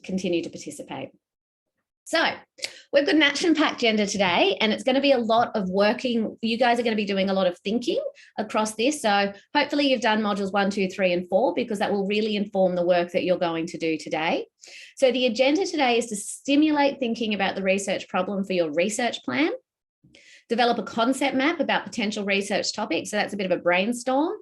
continue to participate. So we've got an action-packed agenda today, and it's going to be a lot of working. You guys are going to be doing a lot of thinking across this. So hopefully you've done modules 1, 2, 3, and 4, because that will really inform the work that you're going to do today. So the agenda today is to stimulate thinking about the research problem for your research plan, develop a concept map about potential research topics. So that's a bit of a brainstorm.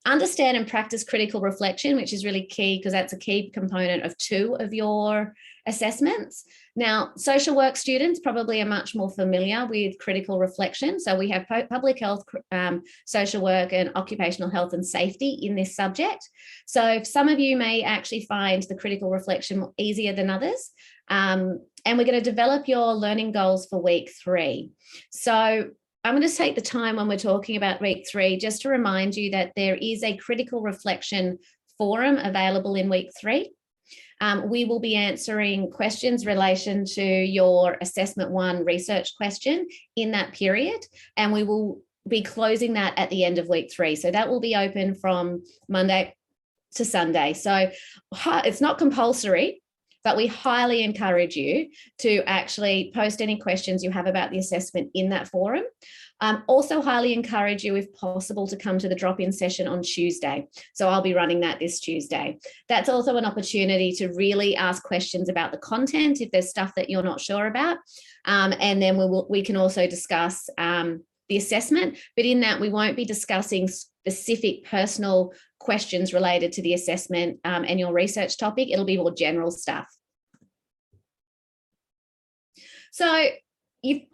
Understand and practice critical reflection, which is really key because that's a key component of 2 of your assessments. Now, social work students probably are much more familiar with critical reflection. So we have public health, social work, and occupational health and safety in this subject. So some of you may actually find the critical reflection easier than others. And we're going to develop your learning goals for week 3. So I'm going to take the time when we're talking about week 3 just to remind you that there is a critical reflection forum available in week 3. We will be answering questions in relation to your assessment 1 research question in that period, and we will be closing that at the end of week 3. So that will be open from Monday to Sunday. So it's not compulsory, but we highly encourage you to actually post any questions you have about the assessment in that forum. Also highly encourage you, if possible, to come to the drop-in session on Tuesday. So I'll be running that this Tuesday. That's also an opportunity to really ask questions about the content if there's stuff that you're not sure about. And then we can also discuss the assessment, but in that we won't be discussing specific personal questions related to the assessment and your research topic. It'll be more general stuff. So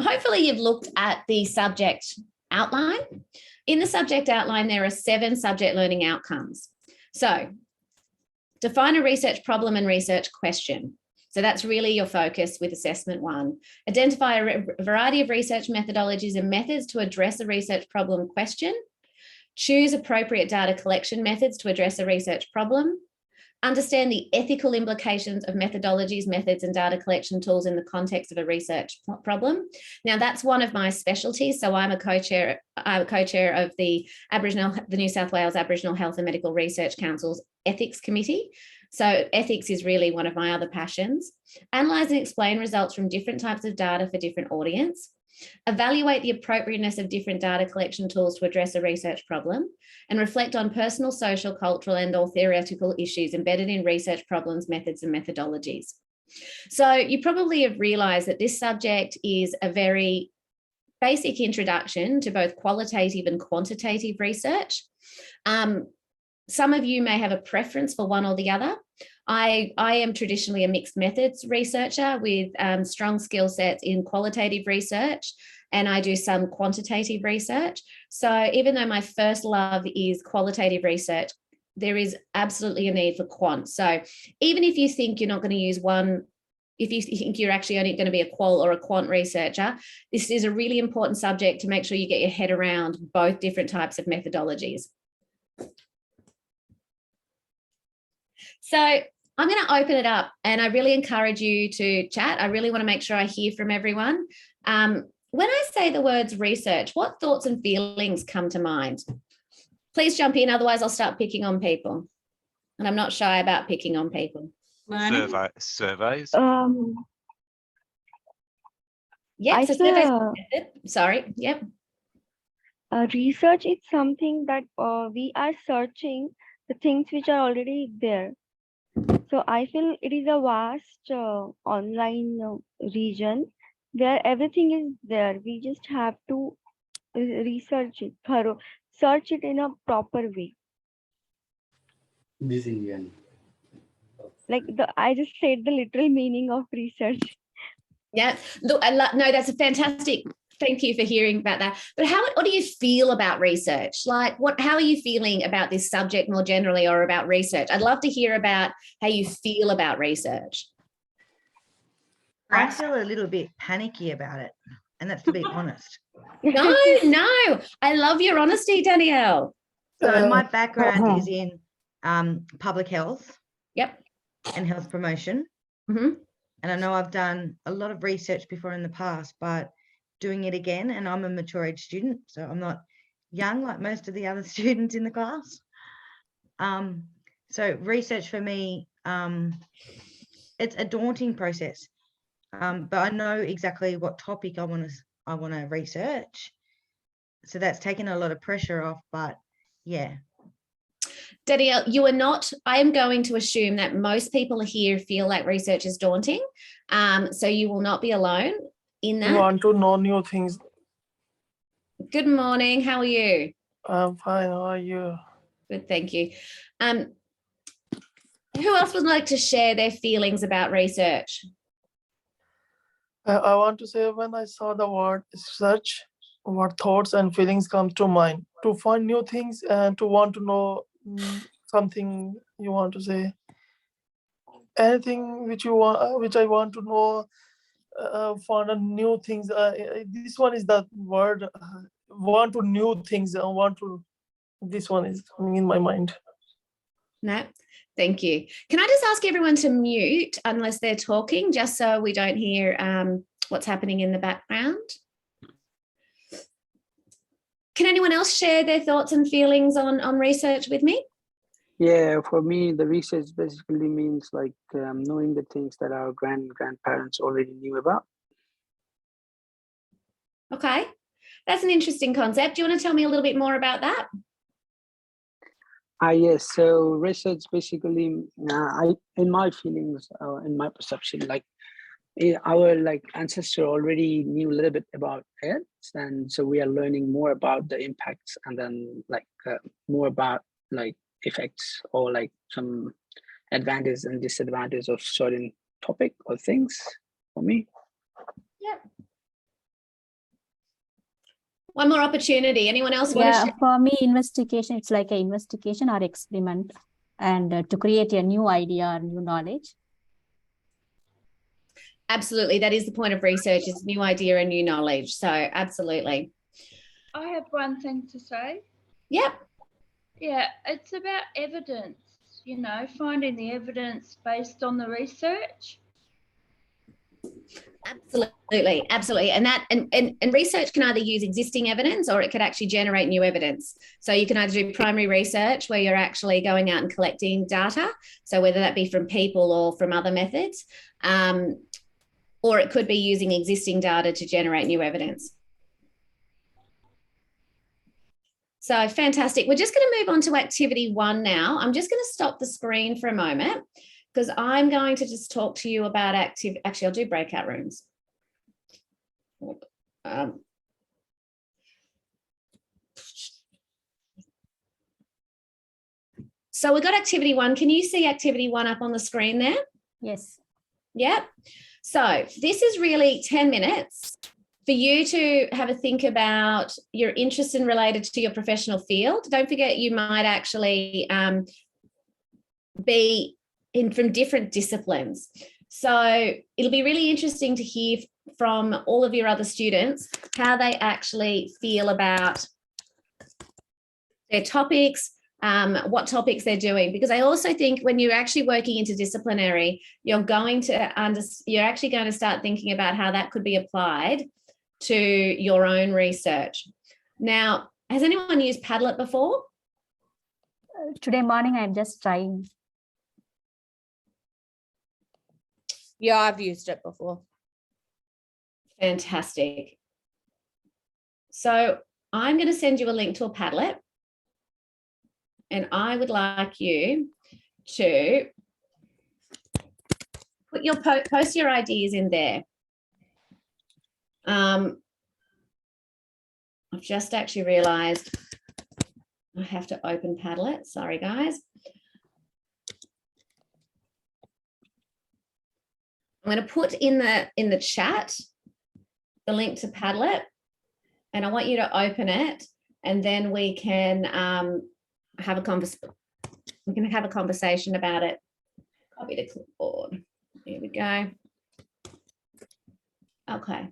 hopefully you've looked at the subject outline. In the subject outline, there are 7 subject learning outcomes. So define a research problem and research question. So that's really your focus with assessment 1. Identify a variety of research methodologies and methods to address a research problem question. Choose appropriate data collection methods to address a research problem. Understand the ethical implications of methodologies, methods, and data collection tools in the context of a research problem. Now, that's one of my specialties. So I'm a co-chair of the New South Wales Aboriginal Health and Medical Research Council's Ethics Committee. So ethics is really one of my other passions. Analyze and explain results from different types of data for different audience. Evaluate the appropriateness of different data collection tools to address a research problem, and reflect on personal, social, cultural, and/or theoretical issues embedded in research problems, methods, and methodologies. So you probably have realised that this subject is a very basic introduction to both qualitative and quantitative research. Some of you may have a preference for one or the other. I am traditionally a mixed methods researcher with strong skill sets in qualitative research, and I do some quantitative research. So even though my first love is qualitative research, there is absolutely a need for quant. So even if you think you're not going to use one, if you think you're actually only going to be a qual or a quant researcher, this is a really important subject to make sure you get your head around both different types of methodologies. So I'm going to open it up, and I really encourage you to chat. I really want to make sure I hear from everyone. When I say the words research, what thoughts and feelings come to mind? Please jump in, otherwise I'll start picking on people. And I'm not shy about picking on people. Surveys. Yes, a survey method. Sorry, yep. Research is something that we are searching the things which are already there. So I feel it is a vast online region where everything is there. We just have to research it, search it in a proper way. This Indian. Like I just said the literal meaning of research. Yeah, look, no, that's a fantastic. Thank you for hearing about that. But what do you feel about research? Like, how are you feeling about this subject more generally, or about research? I'd love to hear about how you feel about research. I feel a little bit panicky about it, and that's to be honest. No, I love your honesty, Danielle. So my background is in public health. Yep. And health promotion. Mm-hmm. And I know I've done a lot of research before in the past, but doing it again, and I'm a mature age student, so I'm not young like most of the other students in the class. So research for me it's a daunting process. But I know exactly what topic I want to research. So that's taken a lot of pressure off, but yeah. Danielle, you are not, I am going to assume that most people here feel like research is daunting. So you will not be alone in I that. want to know new things. Good morning. How are you? I'm fine. How are you? Good, thank you. Who else would like to share their feelings about research? I want to say when I saw the word search, what thoughts and feelings come to mind? To find new things and to want to know something you want to say. Anything which you want, which I want to know, find a new things. This one is the word. Want to new things. I want to. This one is coming in my mind. No, thank you. Can I just ask everyone to mute unless they're talking, just so we don't hear what's happening in the background? Can anyone else share their thoughts and feelings on research with me? Yeah, for me, the research basically means like knowing the things that our grandparents already knew about. Okay, that's an interesting concept. Do you want to tell me a little bit more about that? Yes, so research basically, in my feelings, in my perception, like our ancestor already knew a little bit about it, and so we are learning more about the impacts, and then more about effects or some advantages and disadvantages of certain topic or things. For me, Yep. One more opportunity. Anyone else want to share? For me, investigation, it's like an investigation or experiment, and to create a new idea or new knowledge. Absolutely. That is the point of research, is new idea and new knowledge. So absolutely. I have one thing to say. Yep. Yeah, it's about evidence, you know, finding the evidence based on the research. Absolutely, absolutely. And that and research can either use existing evidence, or it could actually generate new evidence. So you can either do primary research where you're actually going out and collecting data. So whether that be from people or from other methods, or it could be using existing data to generate new evidence. So fantastic. We're just going to move on to activity 1 now. I'm just going to stop the screen for a moment, because I'm going to just talk to you about actually, I'll do breakout rooms. So we've got activity 1. Can you see activity 1 up on the screen there? Yes. Yep. So this is really 10 minutes for you to have a think about your interest in related to your professional field. Don't forget, you might actually be from different disciplines. So it'll be really interesting to hear from all of your other students how they actually feel about their topics, what topics they're doing, because I also think when you're actually working interdisciplinary, you're actually going to start thinking about how that could be applied to your own research. Now, has anyone used Padlet before? Today morning, I'm just trying. Yeah, I've used it before. Fantastic. So I'm going to send you a link to a Padlet, and I would like you to put your post your ideas in there. I've just actually realized I have to open Padlet. Sorry, guys. I'm going to put in the chat the link to Padlet, and I want you to open it, and then we can have a conversation about it. Copy to clipboard. Here we go. Okay.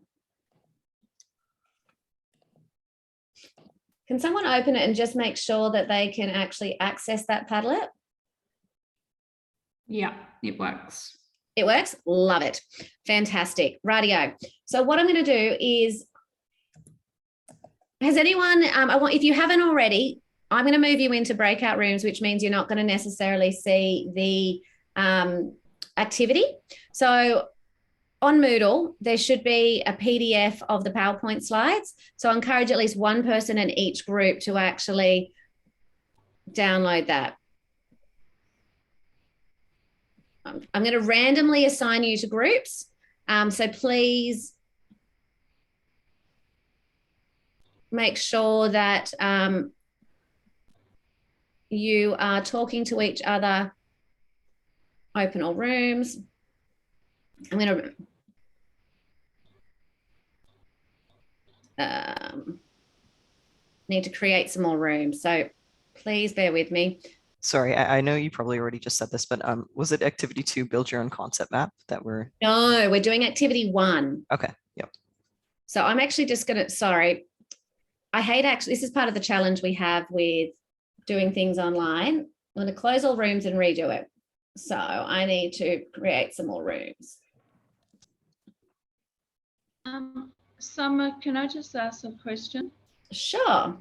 Can someone open it and just make sure that they can actually access that Padlet? Yeah, it works. It works? Love it. Fantastic. Rightio. So what I'm going to do is, has anyone, if you haven't already, I'm going to move you into breakout rooms, which means you're not going to necessarily see activity. So on Moodle, there should be a PDF of the PowerPoint slides. So I encourage at least one person in each group to actually download that. I'm going to randomly assign you to groups. So please make sure that you are talking to each other. Open all rooms. I'm going to need to create some more rooms. So please bear with me. Sorry, I know you probably already just said this, but was it activity 2, build your own concept map that we're? No, we're doing activity 1. Okay, yep. So I'm actually just going to, sorry, I hate actually, this is part of the challenge we have with doing things online. I'm going to close all rooms and redo it. So I need to create some more rooms. Summer, can I just ask a question? Sure.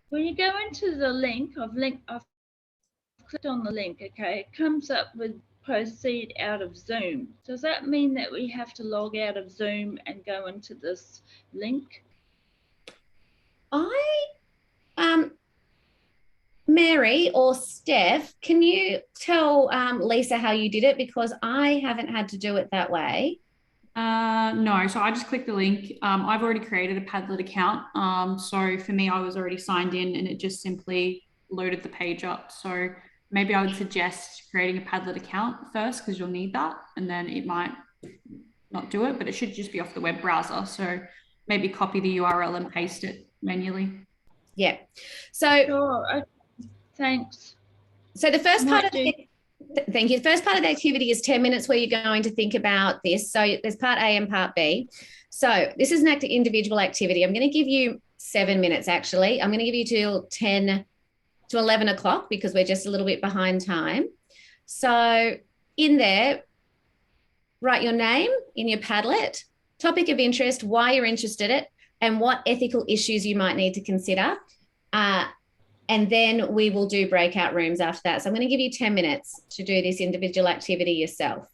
When you go into the link, I've clicked on the link, okay, it comes up with proceed out of Zoom. Does that mean that we have to log out of Zoom and go into this link? Mary or Steph, can you tell Lisa how you did it? Because I haven't had to do it that way. No, so I just clicked the link. I've already created a Padlet account. So for me, I was already signed in and it just simply loaded the page up. So maybe I would suggest creating a Padlet account first because you'll need that, and then it might not do it, but it should just be off the web browser. So maybe copy the URL and paste it manually. Yeah. So Sure. Thanks. So the first part of the thank you. The first part of the activity is 10 minutes where you're going to think about this. So there's part A and part B. So this is an individual activity. I'm going to give you 7 minutes, actually. I'm going to give you till 10 to 11 o'clock because we're just a little bit behind time. So in there, write your name in your Padlet, topic of interest, why you're interested in it, and what ethical issues you might need to consider. And then we will do breakout rooms after that. So I'm going to give you 10 minutes to do this individual activity yourself.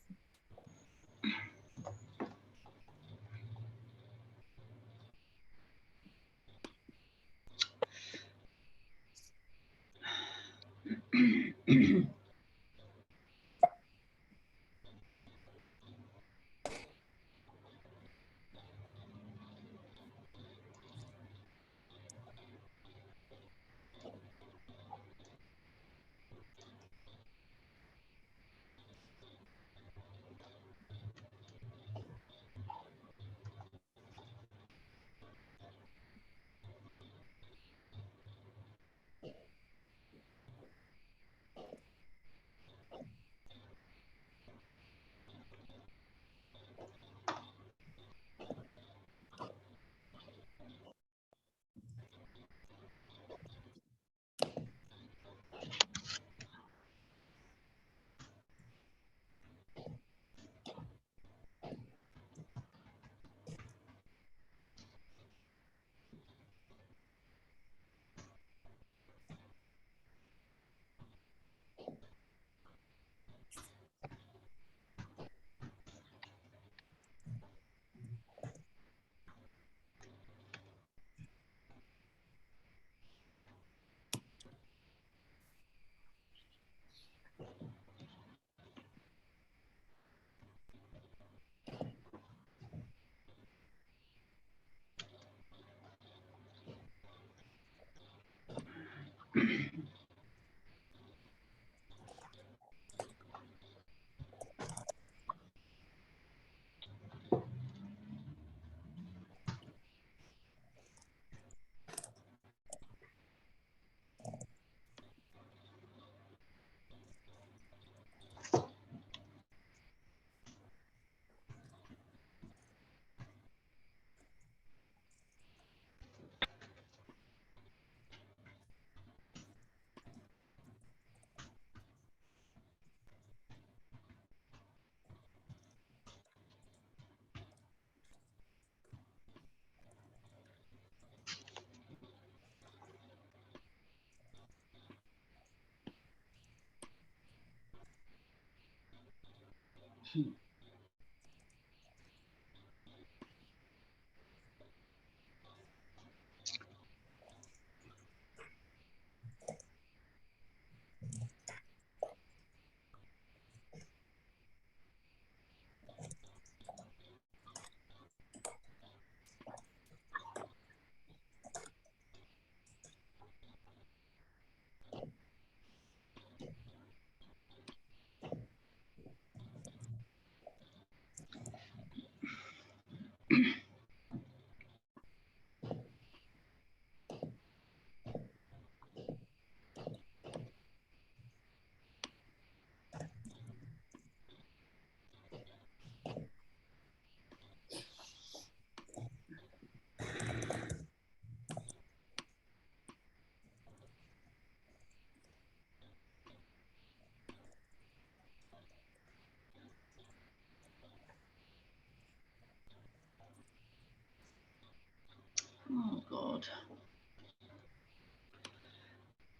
Oh God.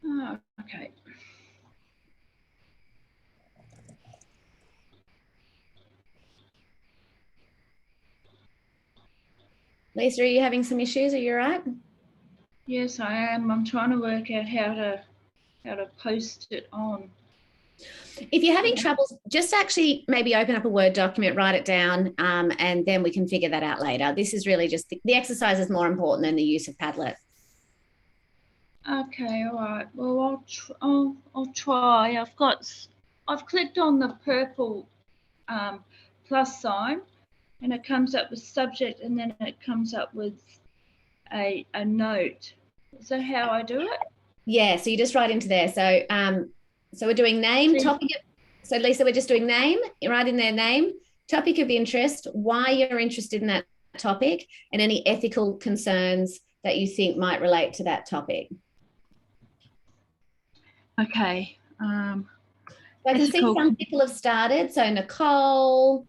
Oh, okay. Lisa, are you having some issues? Are you all right? Yes, I am. I'm trying to work out how to post it on. If you're having troubles, just actually maybe open up a Word document, write it down, and then we can figure that out later. This is really just the exercise is more important than the use of Padlet. Okay, all right. Well, I'll try. I've clicked on the purple plus sign, and it comes up with subject, and then it comes up with a note. Is that how I do it? Yeah, so you just write into there. So we're doing name, topic. So Lisa, we're just doing name. You write in their name, topic of interest, why you're interested in that topic, and any ethical concerns that you think might relate to that topic. Okay. I can see some people have started. So Nicole,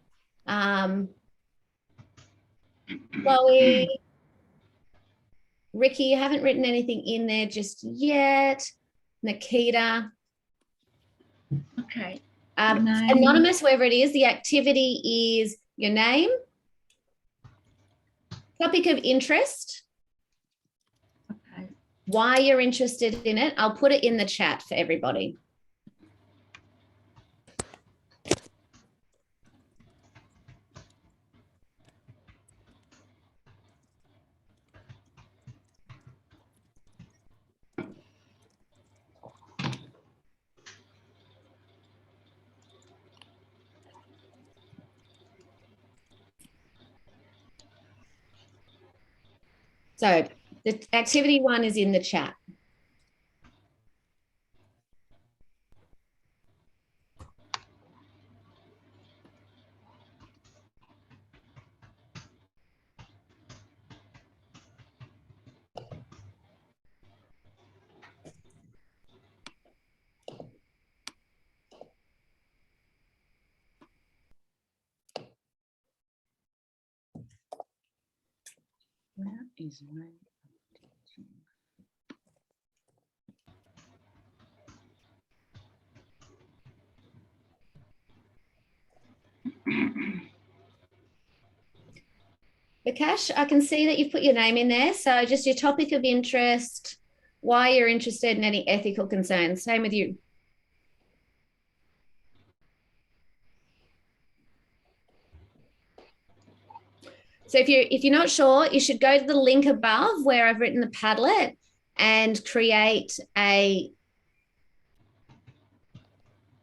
Chloe, Ricky, you haven't written anything in there just yet. Nikita. Okay. Anonymous, whoever it is, the activity is your name, topic of interest, okay, why you're interested in it. I'll put it in the chat for everybody. So the activity 1 is in the chat. Where is my Vikash, I can see that you've put your name in there. So just your topic of interest, why you're interested in any ethical concerns. Same with you. So if you're not sure, you should go to the link above where I've written the Padlet and create a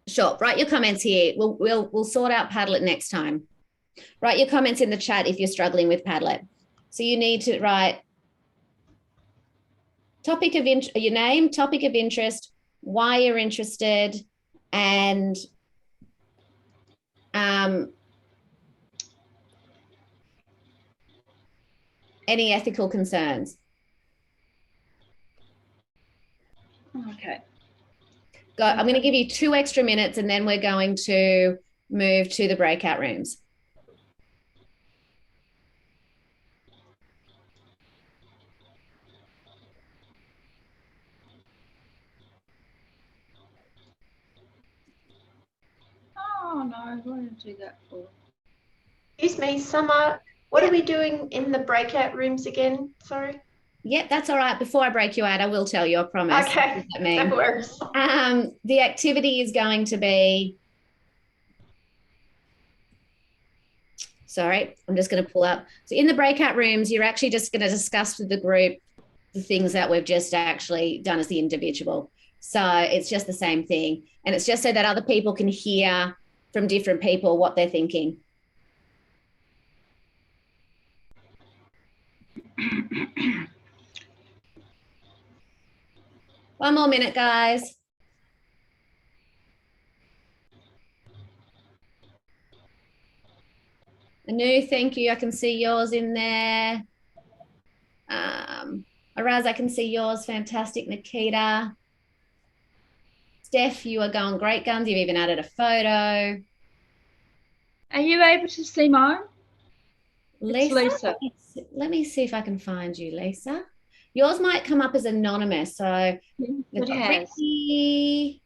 Sure. Write your comments here. We'll sort out Padlet next time. Write your comments in the chat if you're struggling with Padlet. So you need to write topic of your name, topic of interest, why you're interested, and any ethical concerns. Okay. I'm going to give you 2 extra minutes and then we're going to move to the breakout rooms. Oh no, what did I do that for? Excuse me, Summer. What are we doing in the breakout rooms again? Sorry. Yep, that's all right. Before I break you out, I will tell you, I promise. Okay, What does that mean? no worries. The activity is going to be, sorry, I'm just going to pull up. So in the breakout rooms, you're actually just going to discuss with the group the things that we've just actually done as the individual. So it's just the same thing. And it's just so that other people can hear from different people what they're thinking. One more minute, guys. Anu, thank you. I can see yours in there. Araz, I can see yours. Fantastic, Nikita. Steph, you are going great guns. You've even added a photo. Are you able to see mine? Lisa, Lisa. let me see if I can find you, Lisa. Yours might come up as anonymous. So It has. Ricky,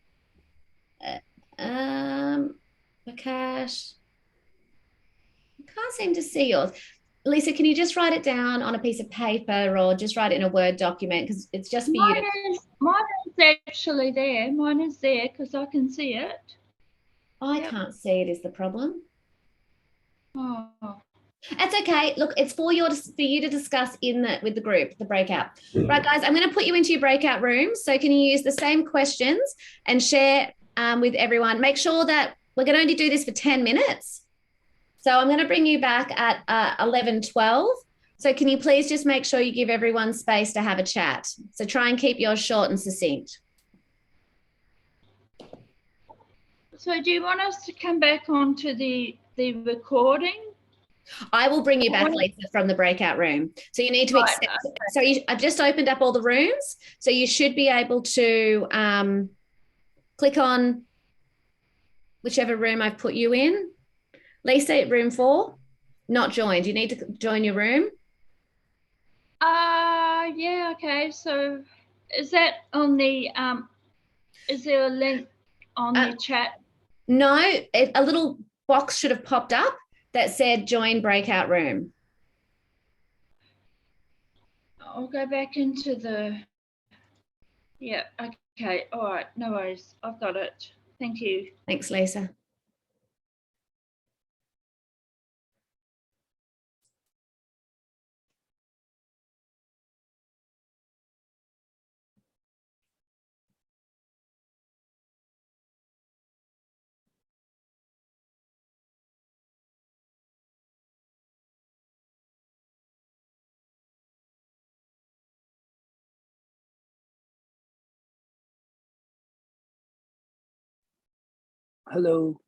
Prakash. I can't seem to see yours. Lisa, can you just write it down on a piece of paper or just write it in a Word document? Because it's just for you to. Mine is actually there. Mine is there because I can see it. I can't see it is the problem. Oh. That's okay. Look, it's for you to discuss with the group, the breakout. Right, guys, I'm going to put you into your breakout rooms. So can you use the same questions and share with everyone? Make sure that we're going to only do this for 10 minutes. So I'm going to bring you back at 11:12. So can you please just make sure you give everyone space to have a chat? So try and keep yours short and succinct. So do you want us to come back onto the recording? I will bring you back, Lisa, from the breakout room. So you need to accept. So I've just opened up all the rooms. So you should be able to click on whichever room I've put you in. Lisa, room 4, not joined. You need to join your room. Yeah, okay. So is that on the is there a link on the chat? No, a little box should have popped up that said join breakout room. I'll go back into the, yeah, okay. All right, no worries. I've got it. Thank you. Thanks, Lisa. Hello.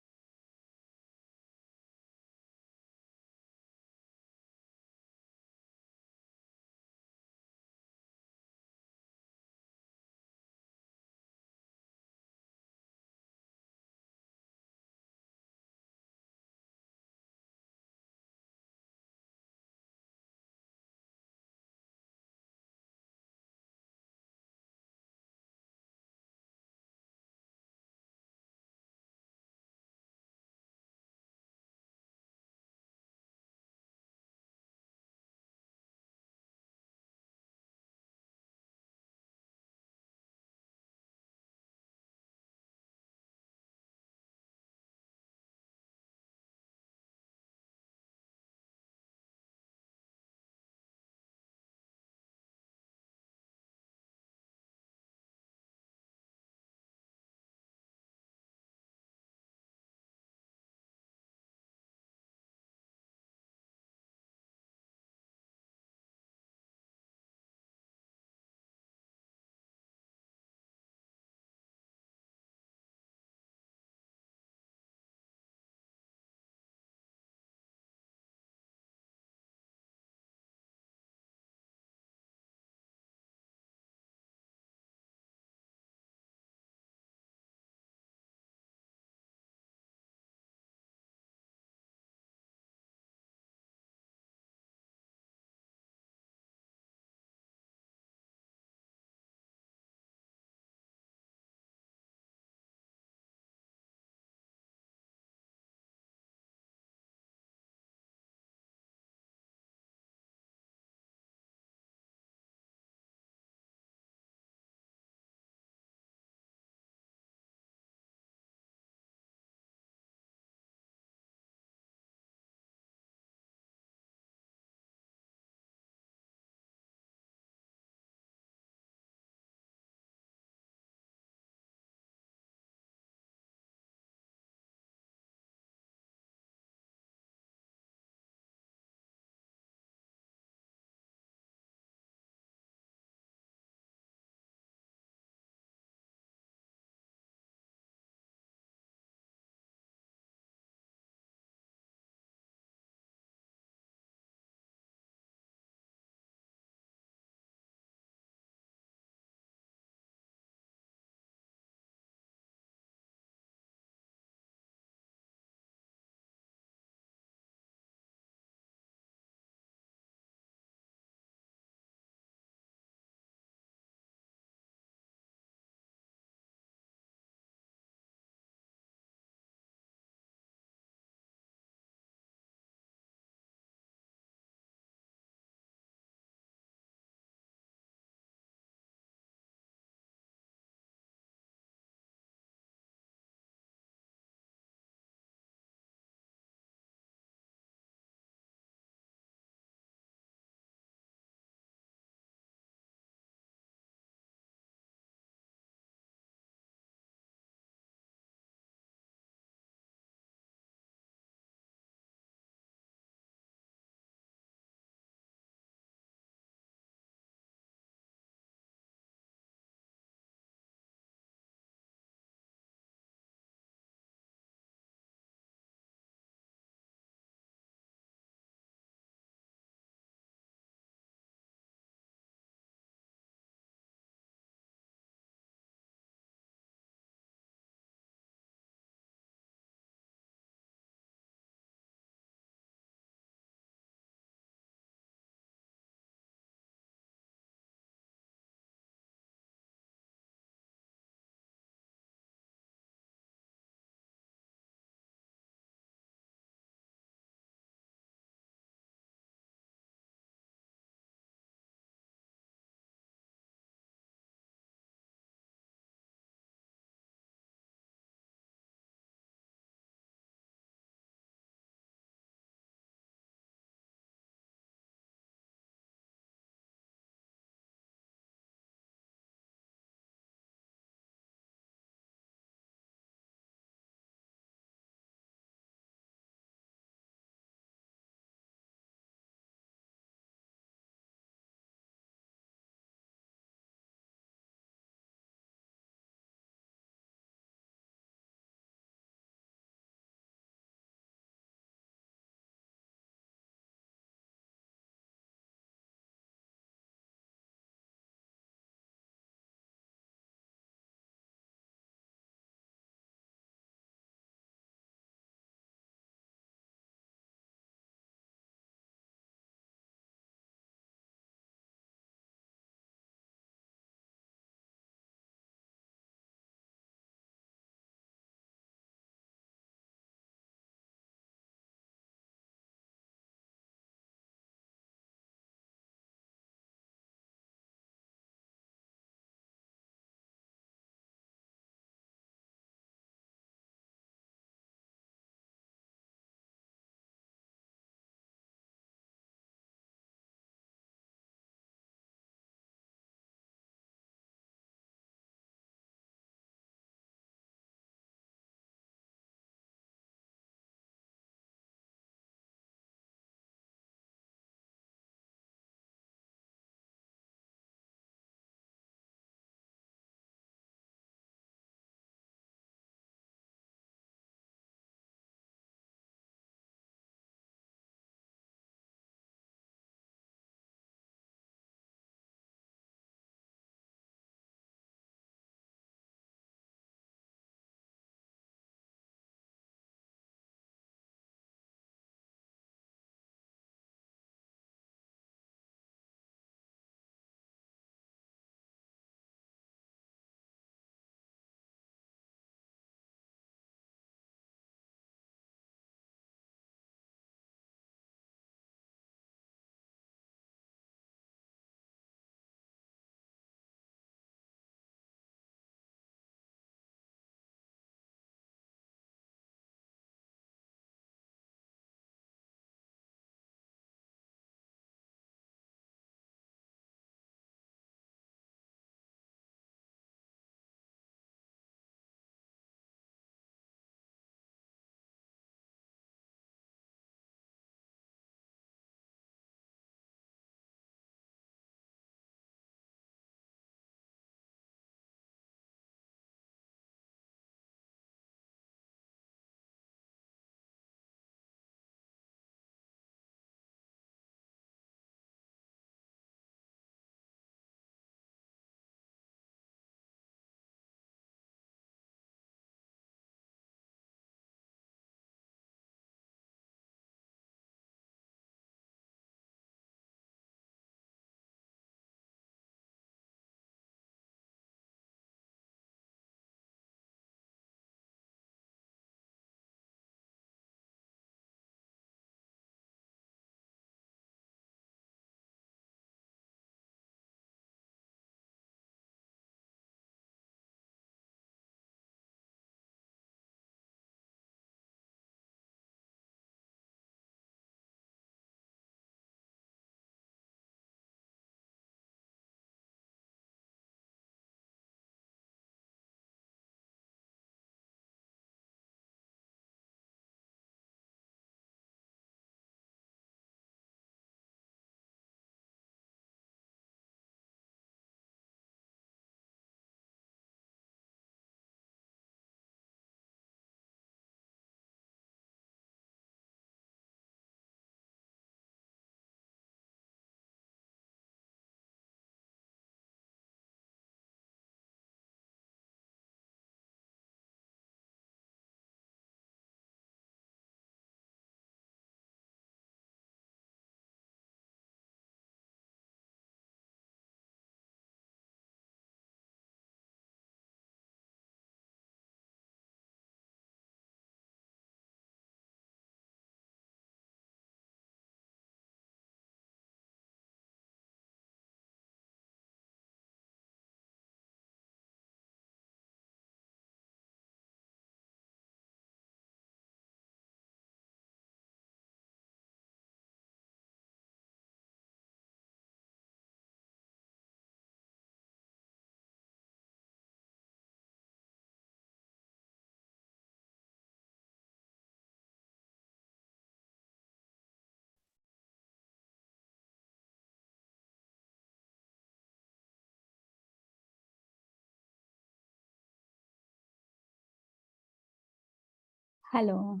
Hello.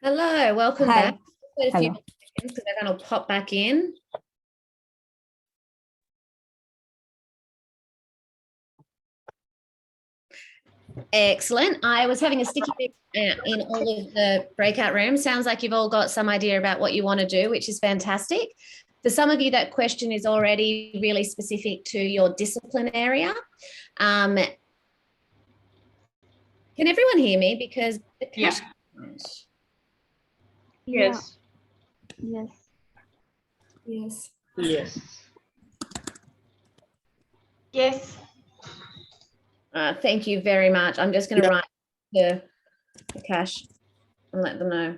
Hello, welcome Hi. back. Wait a few Hello. seconds because everyone will pop back in. Excellent. I was having a sticky bit in all of the breakout rooms. Sounds like you've all got some idea about what you want to do, which is fantastic. For some of you, that question is already really specific to your discipline area. Can everyone hear me? Because the Yeah. Yes. Yes. Yes. Yes. Yes. Thank you very much. I'm just going to write to Cash and let them know.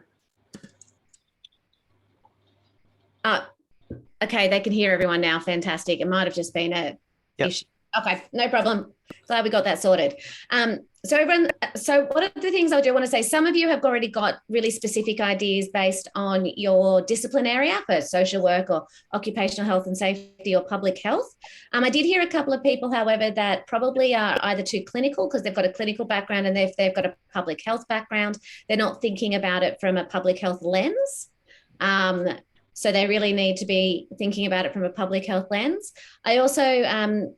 Okay, they can hear everyone now. Fantastic. It might have just been a issue. Okay, no problem. Glad we got that sorted. So what are the things I do want to say? Some of you have already got really specific ideas based on your discipline area for social work or occupational health and safety or public health. I did hear a couple of people, however, that probably are either too clinical because they've got a clinical background, and if they've got a public health background, they're not thinking about it from a public health lens. So they really need to be thinking about it from a public health lens. I also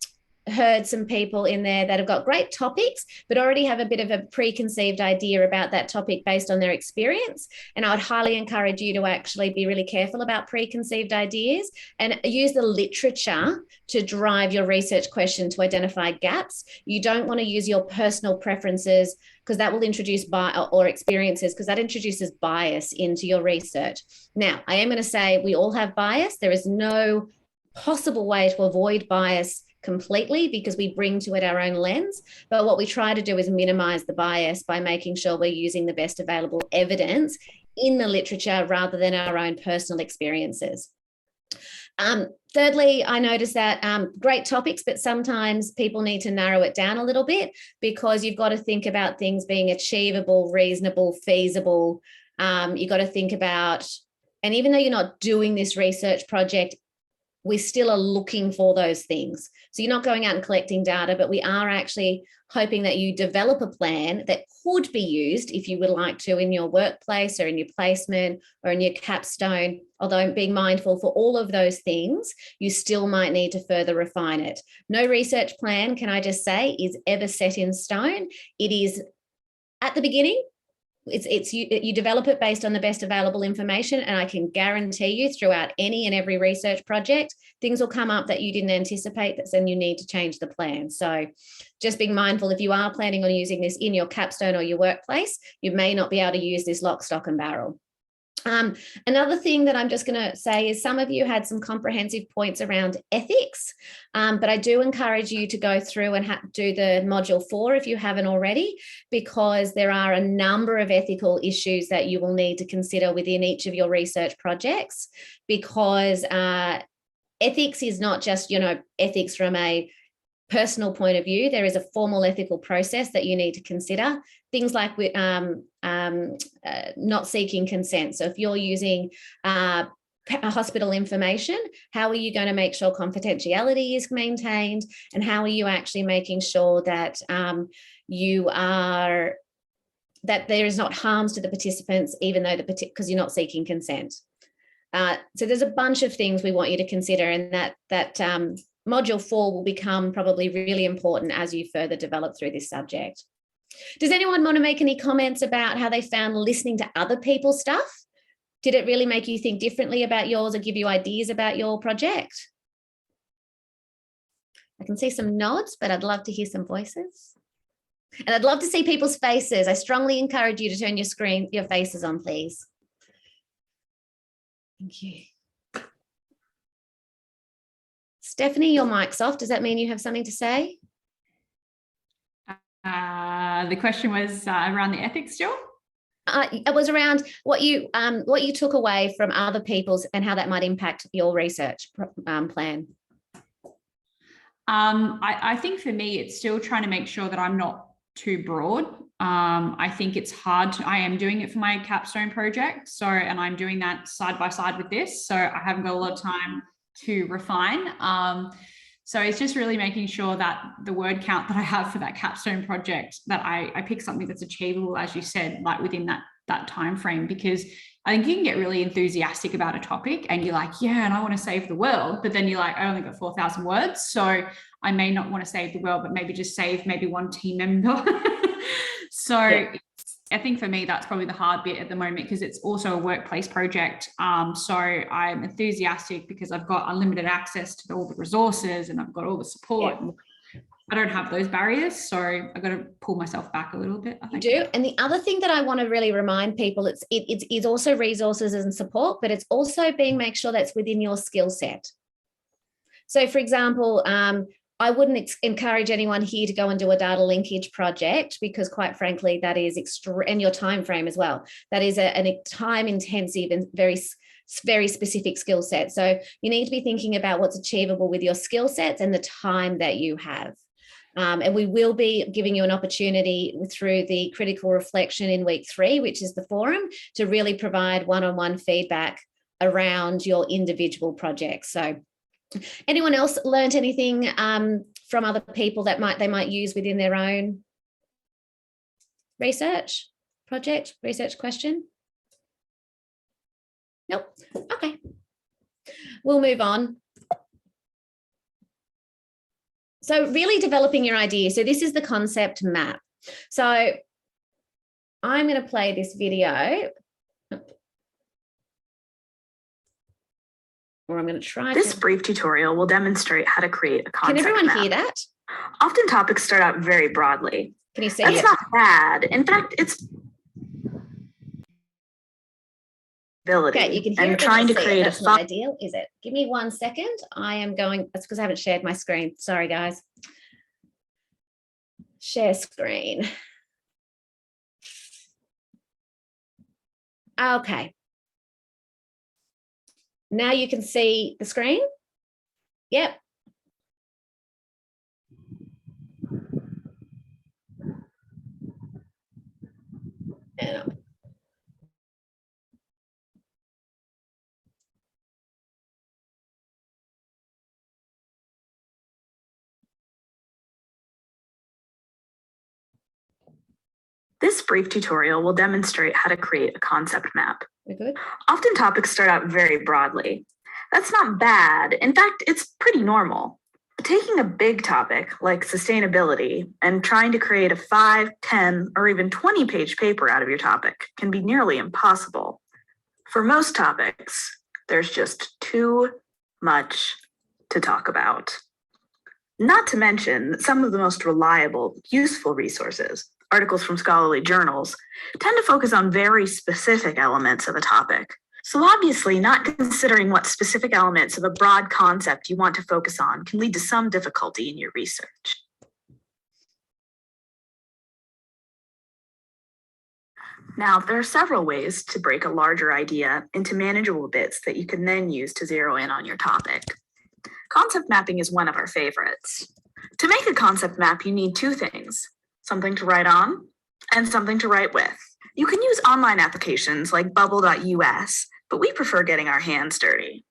heard some people in there that have got great topics, but already have a bit of a preconceived idea about that topic based on their experience. And I would highly encourage you to actually be really careful about preconceived ideas and use the literature to drive your research question to identify gaps. You don't want to use your personal preferences because that will introduce or experiences, because that introduces bias into your research. Now, I am going to say we all have bias. There is no possible way to avoid bias completely because we bring to it our own lens. But what we try to do is minimize the bias by making sure we're using the best available evidence in the literature rather than our own personal experiences. Thirdly, I noticed that great topics, but sometimes people need to narrow it down a little bit because you've got to think about things being achievable, reasonable, feasible. You've got to think about, and even though you're not doing this research project, we still are looking for those things. So you're not going out and collecting data, but we are actually hoping that you develop a plan that could be used if you would like to in your workplace or in your placement or in your capstone. Although being mindful for all of those things, you still might need to further refine it. No research plan, can I just say, is ever set in stone. It is at the beginning. You develop it based on the best available information, and I can guarantee you throughout any and every research project, things will come up that you didn't anticipate, and you need to change the plan. So just being mindful, if you are planning on using this in your capstone or your workplace, you may not be able to use this lock, stock and barrel. Another thing that I'm just going to say is some of you had some comprehensive points around ethics, but I do encourage you to go through and do the module 4 if you haven't already, because there are a number of ethical issues that you will need to consider within each of your research projects, because ethics is not just, ethics from a personal point of view. There is a formal ethical process that you need to consider. Things like not seeking consent. So if you're using hospital information, how are you going to make sure confidentiality is maintained, and how are you actually making sure that that there is not harms to the participants, even though because you're not seeking consent. So there's a bunch of things we want you to consider, and that module 4 will become probably really important as you further develop through this subject. Does anyone want to make any comments about how they found listening to other people's stuff? Did it really make you think differently about yours or give you ideas about your project? I can see some nods, but I'd love to hear some voices. And I'd love to see people's faces. I strongly encourage you to turn your faces on, please. Thank you. Stephanie, your mic's off. Does that mean you have something to say? The question was around the ethics still? It was around what you took away from other people's and how that might impact your research plan. I think for me, it's still trying to make sure that I'm not too broad. I think it's hard. I am doing it for my capstone project. And I'm doing that side by side with this. So I haven't got a lot of time to refine. So it's just really making sure that the word count that I have for that capstone project, that I pick something that's achievable, as you said, like within that time frame, because I think you can get really enthusiastic about a topic and you're like, yeah, and I want to save the world, but then you're like, I only got 4,000 words, so I may not want to save the world, but maybe just save maybe one team member. So yeah. I think for me, that's probably the hard bit at the moment, because it's also a workplace project. So I'm enthusiastic because I've got unlimited access to all the resources and I've got all the support. Yeah. I don't have those barriers, so I've got to pull myself back a little bit, I think. You do. And the other thing that I want to really remind people, it's also resources and support, but it's also make sure that's within your skill set. So for example, I wouldn't encourage anyone here to go and do a data linkage project, because quite frankly, that is and your time frame as well. That is a time intensive and very specific skill set. So you need to be thinking about what's achievable with your skill sets and the time that you have. And we will be giving you an opportunity through the critical reflection in week 3, which is the forum, to really provide one-on-one feedback around your individual projects. So anyone else learned anything from other people that they might use within their own research project, research question? Nope. Okay. We'll move on. So really developing your idea. So this is the concept map. So I'm going to play this video. Or I'm going to try. This brief tutorial will demonstrate how to create a concept map. Can everyone hear that? Often topics start out very broadly. Can you see it? That's not bad. In fact, it's ability. Okay, you can hear it, trying to create that's not ideal, is it? Give me 1 second. I am going. That's because I haven't shared my screen. Sorry, guys. Share screen. Okay. Now you can see the screen. Yep. And up. This brief tutorial will demonstrate how to create a concept map. We're good. Often topics start out very broadly. That's not bad. In fact, it's pretty normal. Taking a big topic like sustainability and trying to create a 5, 10, or even 20-page paper out of your topic can be nearly impossible. For most topics, there's just too much to talk about. Not to mention that some of the most reliable, useful resources, articles from scholarly journals, tend to focus on very specific elements of a topic. So obviously, not considering what specific elements of a broad concept you want to focus on can lead to some difficulty in your research. Now, there are several ways to break a larger idea into manageable bits that you can then use to zero in on your topic. Concept mapping is one of our favorites. To make a concept map, you need 2 things: something to write on and something to write with. You can use online applications like bubble.us, but we prefer getting our hands dirty.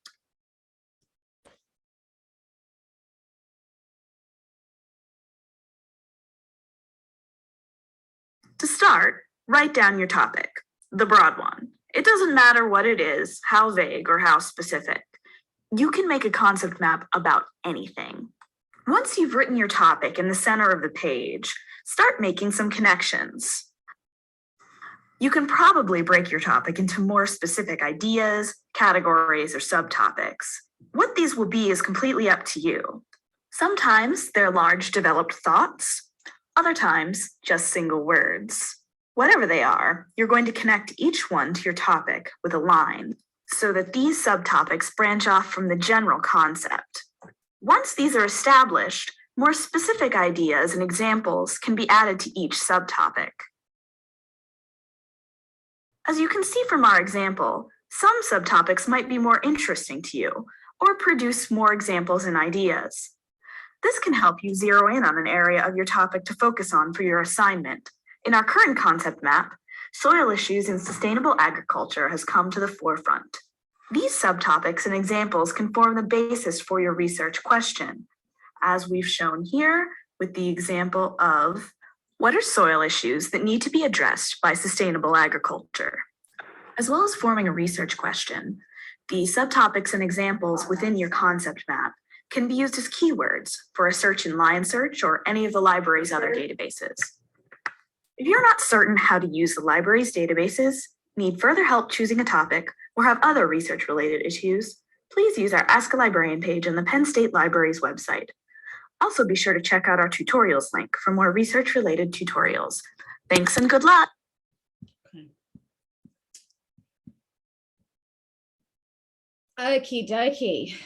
To start, write down your topic, the broad one. It doesn't matter what it is, how vague or how specific. You can make a concept map about anything. Once you've written your topic in the center of the page, start making some connections. You can probably break your topic into more specific ideas, categories, or subtopics. What these will be is completely up to you. Sometimes they're large developed thoughts, other times just single words. Whatever they are, you're going to connect each one to your topic with a line so that these subtopics branch off from the general concept. Once these are established, more specific ideas and examples can be added to each subtopic. As you can see from our example, some subtopics might be more interesting to you or produce more examples and ideas. This can help you zero in on an area of your topic to focus on for your assignment. In our current concept map, soil issues in sustainable agriculture has come to the forefront. These subtopics and examples can form the basis for your research question. as we've shown here with the example of what are soil issues that need to be addressed by sustainable agriculture, as well as forming a research question. The subtopics and examples within your concept map can be used as keywords for a search in Lion Search or any of the library's other databases. If you're not certain how to use the library's databases, need further help choosing a topic, or have other research-related issues, please use our Ask a Librarian page on the Penn State Library's website. Also be sure to check out our tutorials link for more research-related tutorials. Thanks and good luck. Okie dokie.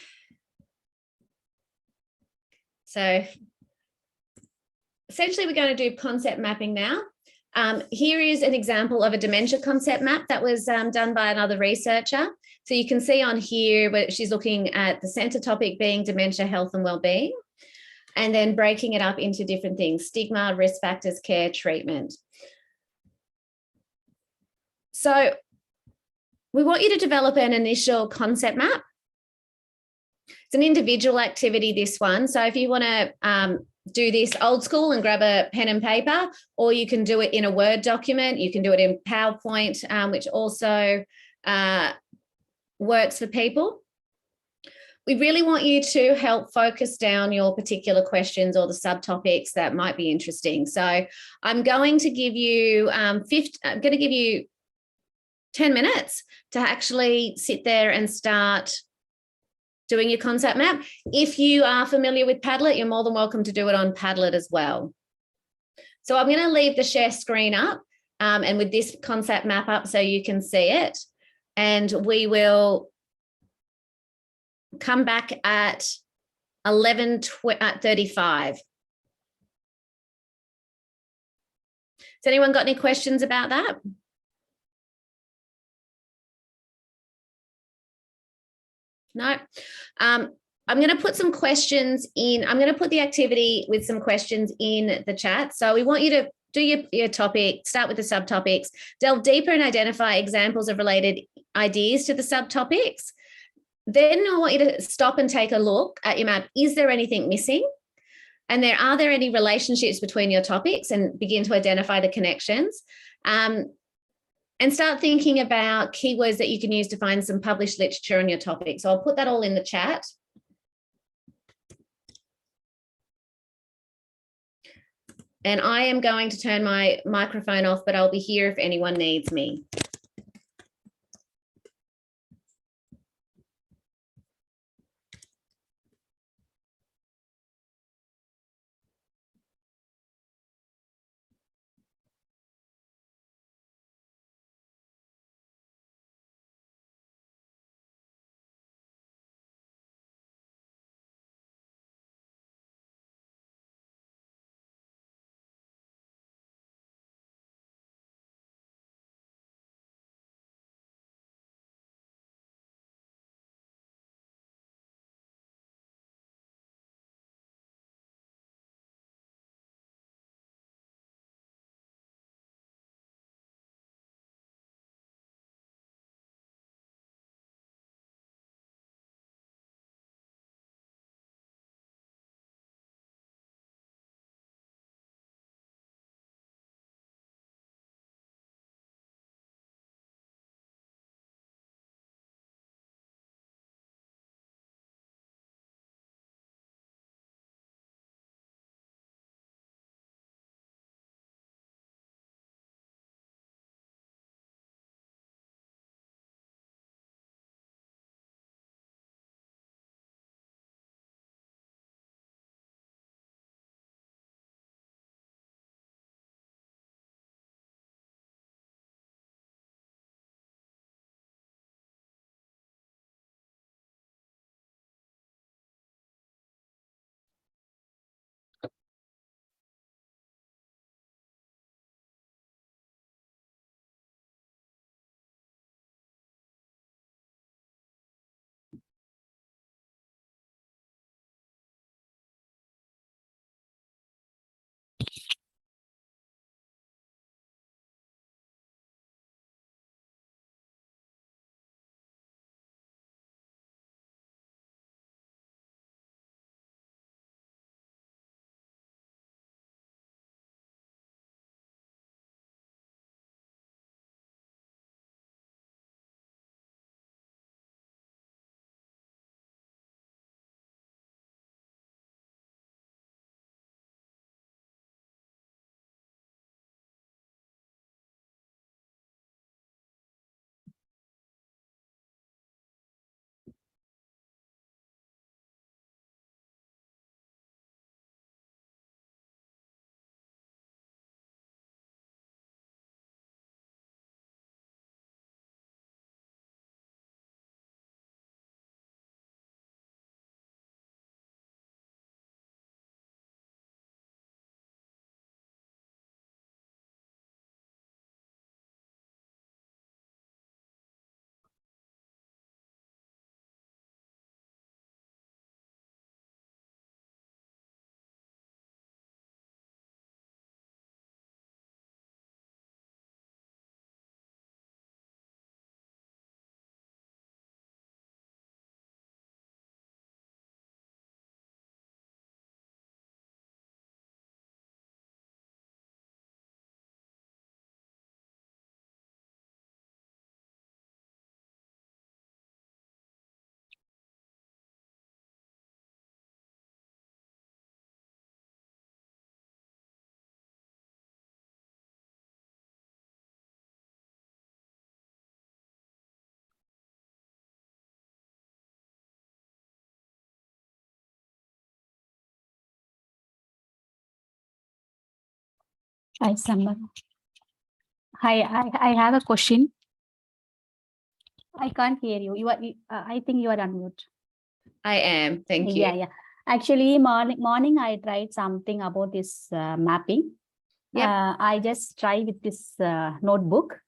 So essentially we're going to do concept mapping now. Here is an example of a dementia concept map that was done by another researcher. So you can see on here where she's looking at the center topic being dementia, health and well-being, and then breaking it up into different things: stigma, risk factors, care, treatment. So we want you to develop an initial concept map. It's an individual activity, this one. So if you want to do this old school and grab a pen and paper, or you can do it in a Word document, you can do it in PowerPoint, which also works for people. We really want you to help focus down your particular questions or the subtopics that might be interesting. So I'm going to give you 10 minutes to actually sit there and start doing your concept map. If you are familiar with Padlet, you're more than welcome to do it on Padlet as well. So I'm going to leave the share screen up and with this concept map up so you can see it. And we will come back at 11:35. Has anyone got any questions about that? No. I'm going to put some questions in. I'm going to put the activity with some questions in the chat. So we want you to do your topic, start with the subtopics, delve deeper and identify examples of related ideas to the subtopics. Then I want you to stop and take a look at your map. Is there anything missing? And are there any relationships between your topics, and begin to identify the connections. And start thinking about keywords that you can use to find some published literature on your topic. So I'll put that all in the chat. And I am going to turn my microphone off, but I'll be here if anyone needs me. Hi, Summer. Hi, I have a question. I can't hear you. I think you are on mute. I am. Thank you. Yeah. Actually, morning I tried something about this mapping. Yep. I just try with this notebook.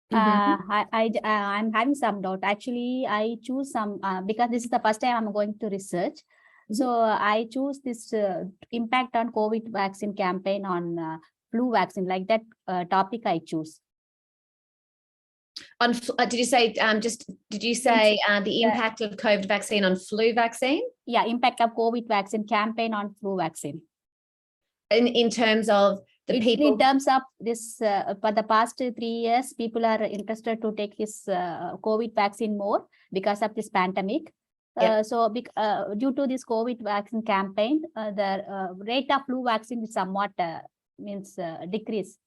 I'm having some doubt. Actually, I choose some because this is the first time I'm going to research. So I choose this impact on COVID vaccine campaign on flu vaccine, like that topic I choose. On did you say the impact of COVID vaccine on flu vaccine? Yeah, impact of COVID vaccine campaign on flu vaccine. In terms of the people. In terms of this, for the past 3 years, people are interested to take this COVID vaccine more because of this pandemic. So due to this COVID vaccine campaign, the rate of flu vaccine is somewhat decrease.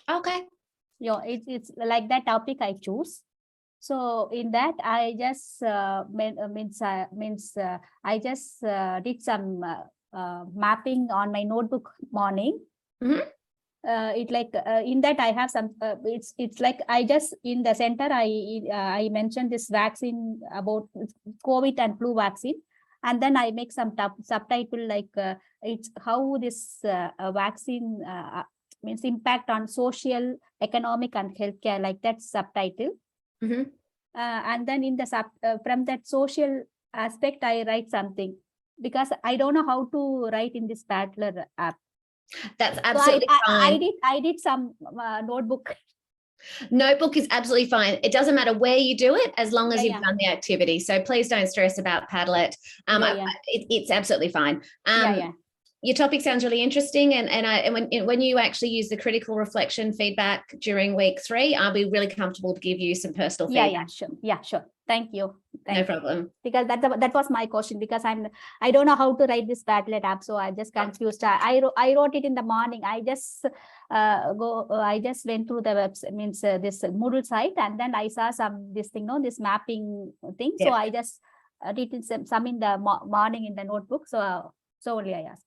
Okay. It's like that topic I choose. So in that, I just I just did some mapping on my notebook morning. It like in that I have some it's like I just in the center I mentioned this vaccine about COVID and flu vaccine, and then I make some subtitle like it's how this vaccine means impact on social, economic, and healthcare, like that subtitle. And then in the from that social aspect I write something, because I don't know how to write in this Padlet app. That's absolutely fine. I did some notebook. Notebook is absolutely fine. It doesn't matter where you do it, as long as you've done the activity. So please don't stress about Padlet. It's absolutely fine. Your topic sounds really interesting, and when you actually use the critical reflection feedback during week 3, I'll be really comfortable to give you some personal feedback. Sure. Thank you. No problem. Because that was my question, because I don't know how to write this Padlet app, so I just confused. I wrote it in the morning. I just I just went through the website, this Moodle site, and then I saw this mapping thing. So I just did some in the morning in the notebook. So only I asked.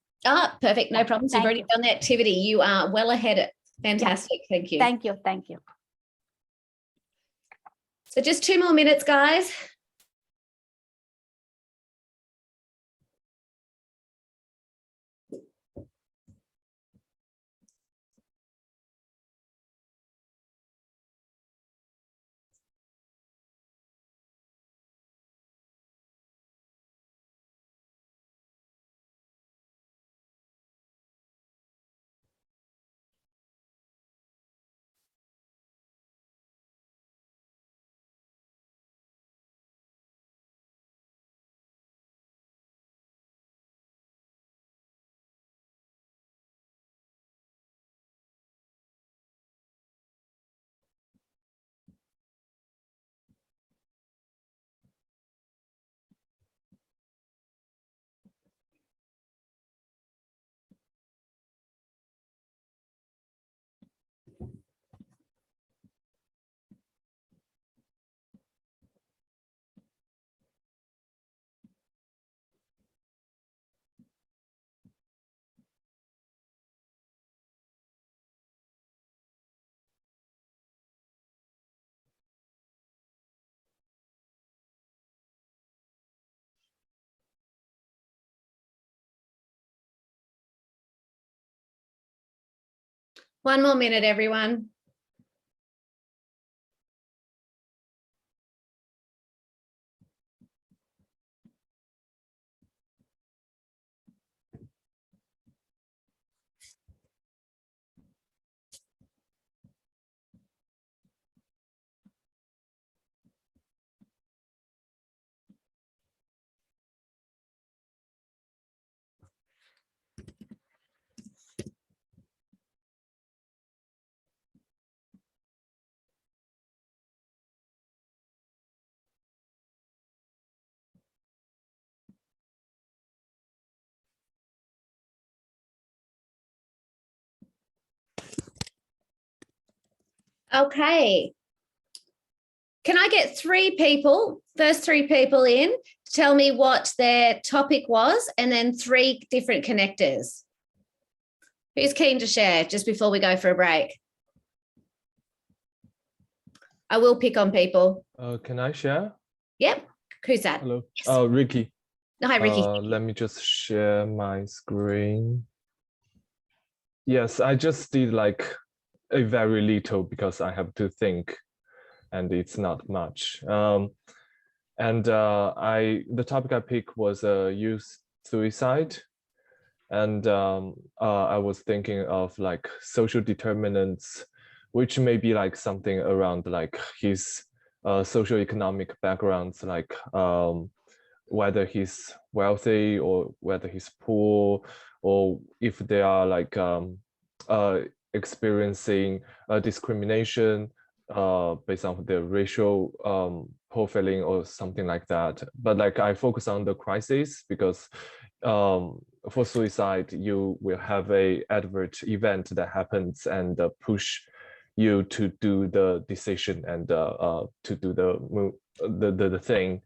Perfect. No problem. So you've already done the activity. You are well ahead. Fantastic. Thank you. Thank you. So just 2 more minutes, guys. One more minute, everyone. Okay. Can I get 3 people, first 3 people in, to tell me what their topic was, and then 3 different connectors? Who's keen to share just before we go for a break? I will pick on people. Can I share? Yep. Who's that? Hello. Yes. Ricky. Hi, Ricky. Let me just share my screen. Yes, I just did like a very little because I have to think, and it's not much. The topic I picked was youth suicide, and I was thinking of like social determinants, which may be like something around like his socioeconomic backgrounds, like whether he's wealthy or whether he's poor, or if they are like experiencing discrimination based on their racial profiling or something like that. But like I focus on the crisis because for suicide, you will have a adverse event that happens and push you to do the decision and to do the thing.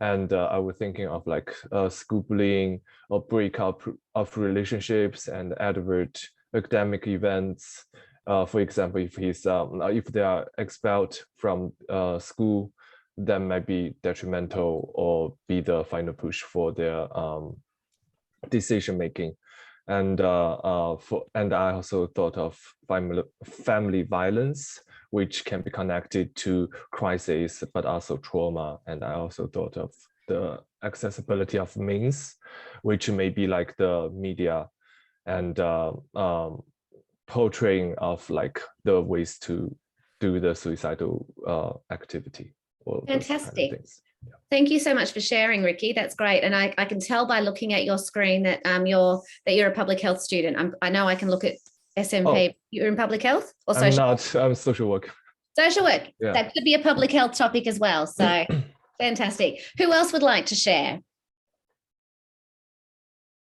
And I was thinking of like school bullying or breakup of relationships and advert academic events. For example, if they are expelled from school, that might be detrimental or be the final push for their decision making. And I also thought of family violence, which can be connected to crisis, but also trauma. And I also thought of the accessibility of means, which may be like the media and portraying of like the ways to do the suicidal activity. Or Fantastic. Kind of things. Yeah. Thank you so much for sharing, Ricky. That's great. And I can tell by looking at your screen that you're a public health student. I know I can look at SMP. You're in public health or social? I'm not. I'm social work. Social work. Yeah. That could be a public health topic as well. So fantastic. Who else would like to share?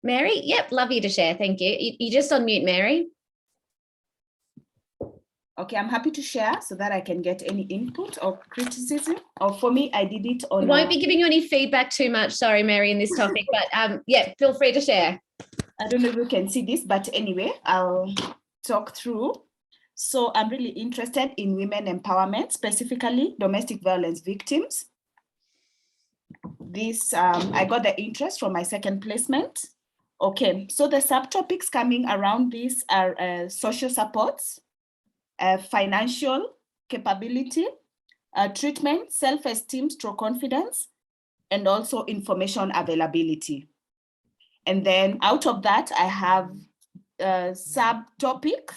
Mary? Yep, love you to share. Thank you. You just on mute, Mary. Okay, I'm happy to share so that I can get any input or criticism. Or for me, I did it on. I won't be giving you any feedback too much, sorry, Mary, in this topic, but yeah, feel free to share. I don't know if you can see this, but anyway, I'll talk through. So I'm really interested in women empowerment, specifically domestic violence victims. This, I got the interest from my second placement. Okay, so the subtopics coming around this are social supports, financial capability, treatment, self-esteem, stroke confidence, and also information availability. And then out of that, I have subtopics.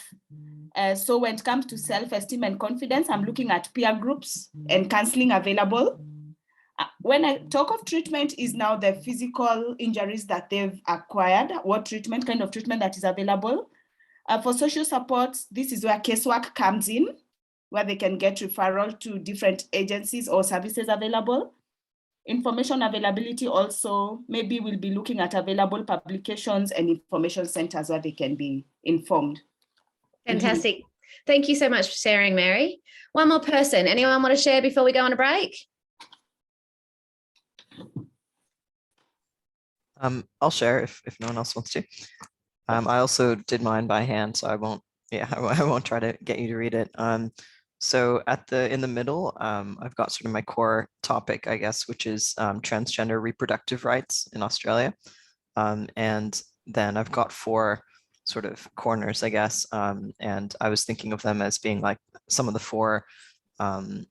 So when it comes to self-esteem and confidence, I'm looking at peer groups and counseling available. When I talk of treatment is now the physical injuries that they've acquired, what treatment, kind of treatment that is available. For social support, this is where casework comes in, where they can get referral to different agencies or services available. Information availability also, maybe we'll be looking at available publications and information centers where they can be informed. Fantastic. Thank you so much for sharing, Mary. One more person. Anyone want to share before we go on a break? I'll share if no one else wants to. I also did mine by hand, so I won't try to get you to read it. So in the middle, I've got sort of my core topic, I guess, which is transgender reproductive rights in Australia. And then I've got 4 sort of corners, I guess. And I was thinking of them as being like some of the 4 kind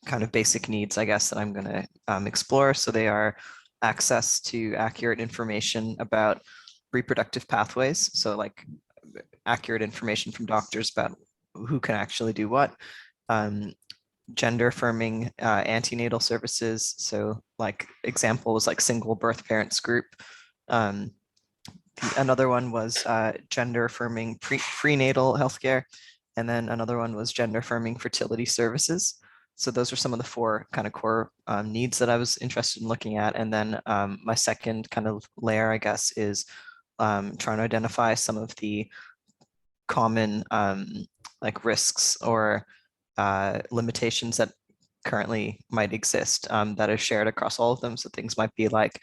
of basic needs, I guess, that I'm going to explore. So they are access to accurate information about reproductive pathways. So like accurate information from doctors about who can actually do what. Gender affirming antenatal services. So like examples like single birth parents group. Another one was gender affirming prenatal healthcare. And then another one was gender affirming fertility services. So those are some of the 4 kind of core needs that I was interested in looking at. And then my second kind of layer, I guess, is trying to identify some of the common like risks or limitations that currently might exist that are shared across all of them. So things might be like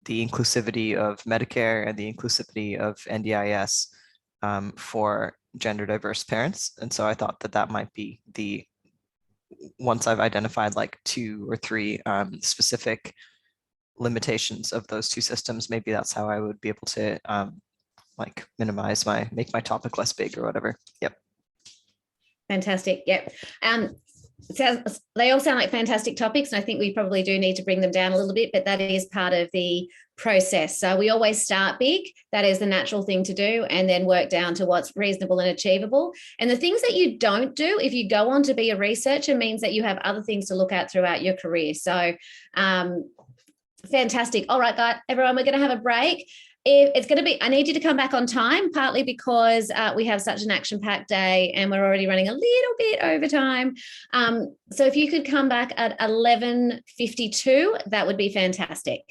the inclusivity of Medicare and the inclusivity of NDIS for gender diverse parents. And so I thought that that might be the, once I've identified like 2 or 3 specific limitations of those 2 systems, maybe that's how I would be able to like minimize make my topic less big or whatever. Yep. Fantastic. Yep. They all sound like fantastic topics, and I think we probably do need to bring them down a little bit, but that is part of the process. So we always start big. That is the natural thing to do, and then work down to what's reasonable and achievable. And the things that you don't do if you go on to be a researcher means that you have other things to look at throughout your career. So fantastic. All right, guys, everyone, we're going to have a break. It's going to be, I need you to come back on time, partly because we have such an action-packed day and we're already running a little bit over time. So if you could come back at 11:52, that would be fantastic.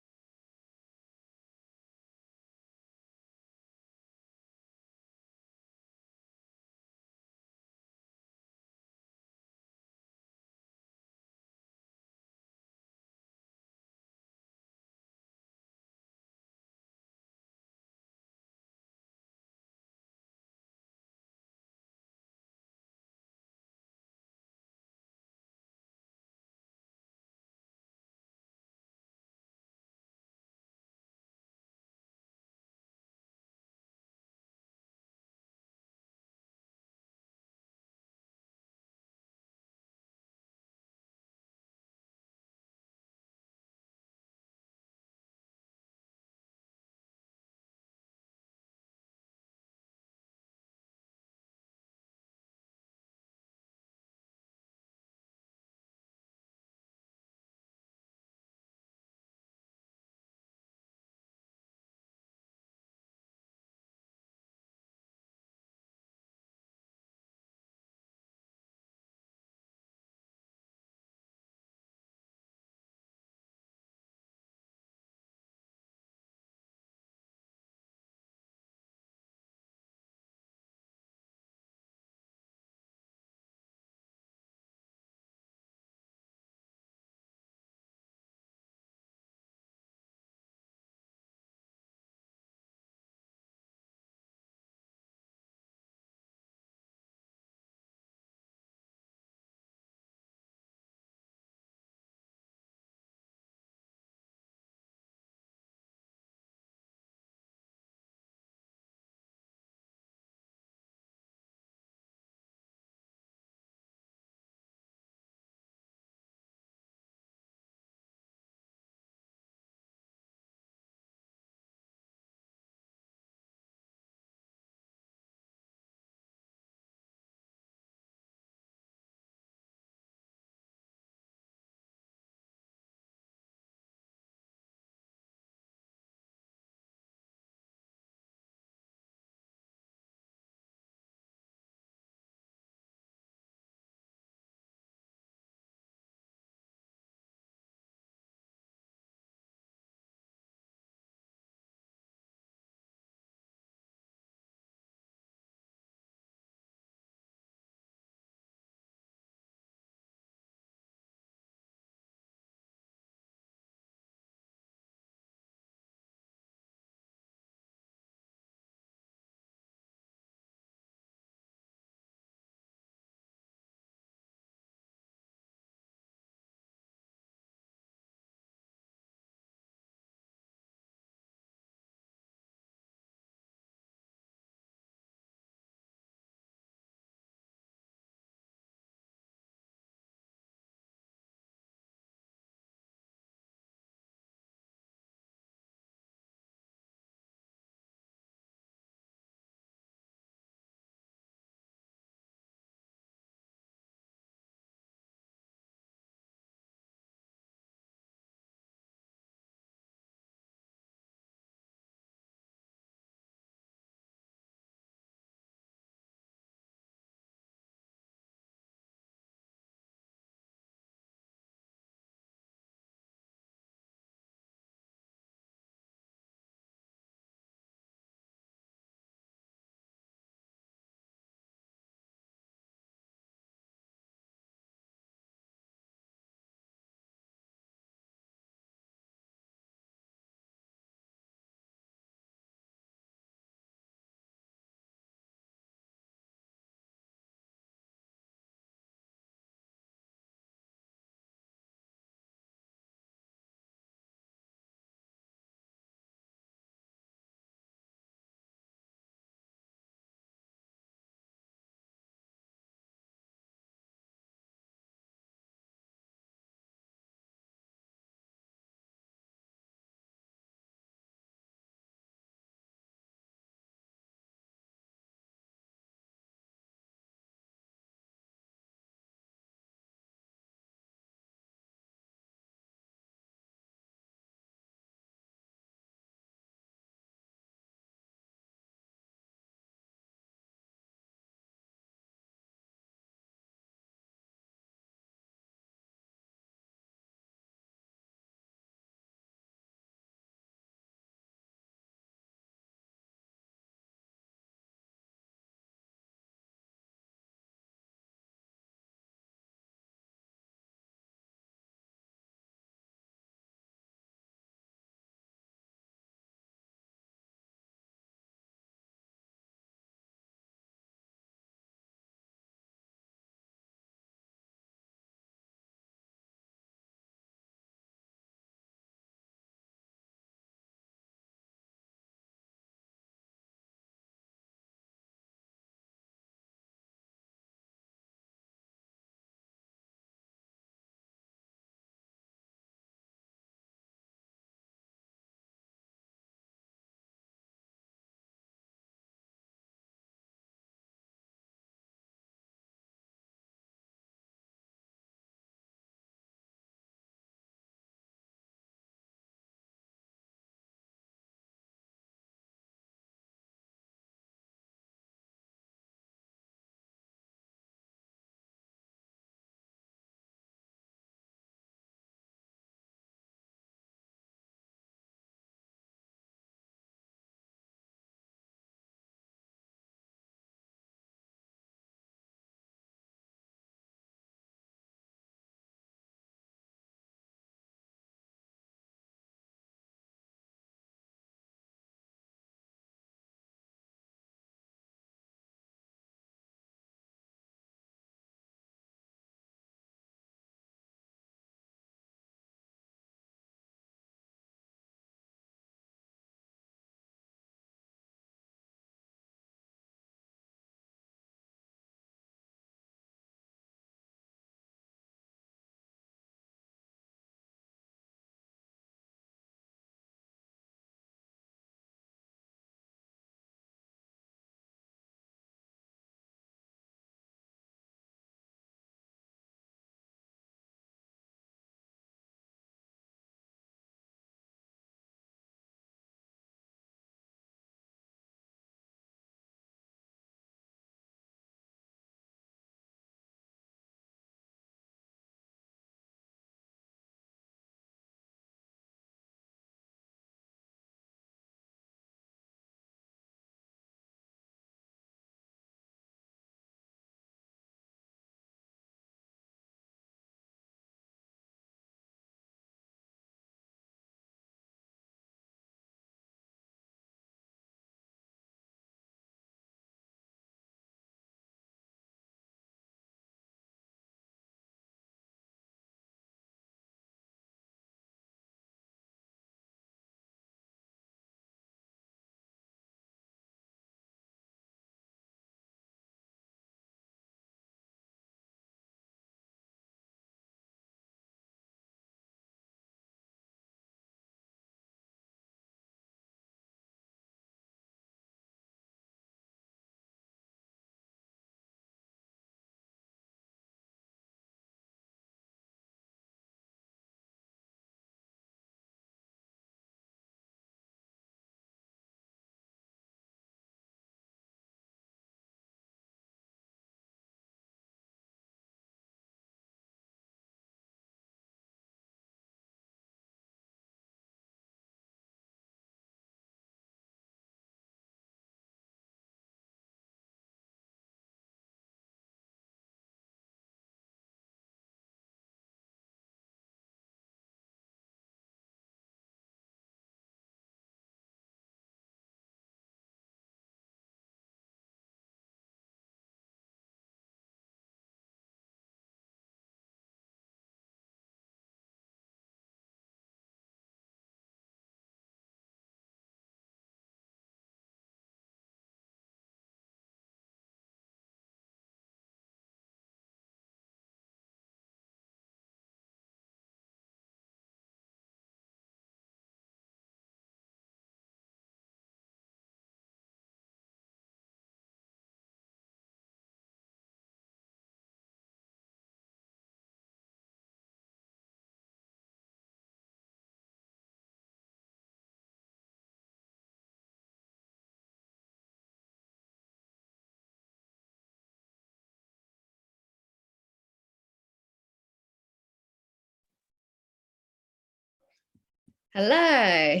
Hello.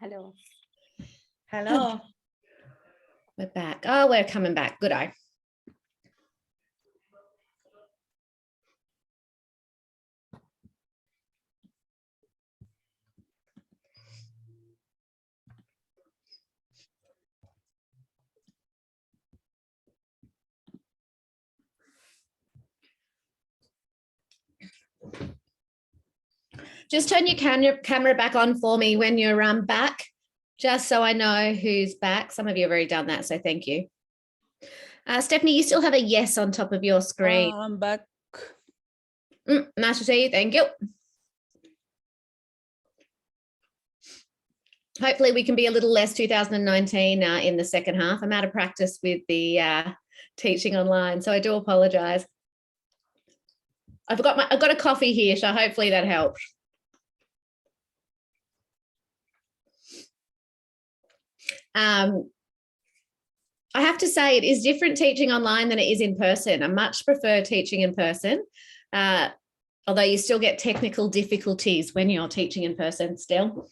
Hello. Hello. We're back. Oh, we're coming back. Good eye. Just turn your camera back on for me when you're back, just so I know who's back. Some of you have already done that, so thank you. Stephanie, you still have a yes on top of your screen. I'm back. Nice to see you. Thank you. Hopefully we can be a little less 2019 in the second half. I'm out of practice with the teaching online, so I do apologize. I've got a coffee here, so hopefully that helps. I have to say it is different teaching online than it is in person. I much prefer teaching in person, although you still get technical difficulties when you're teaching in person still.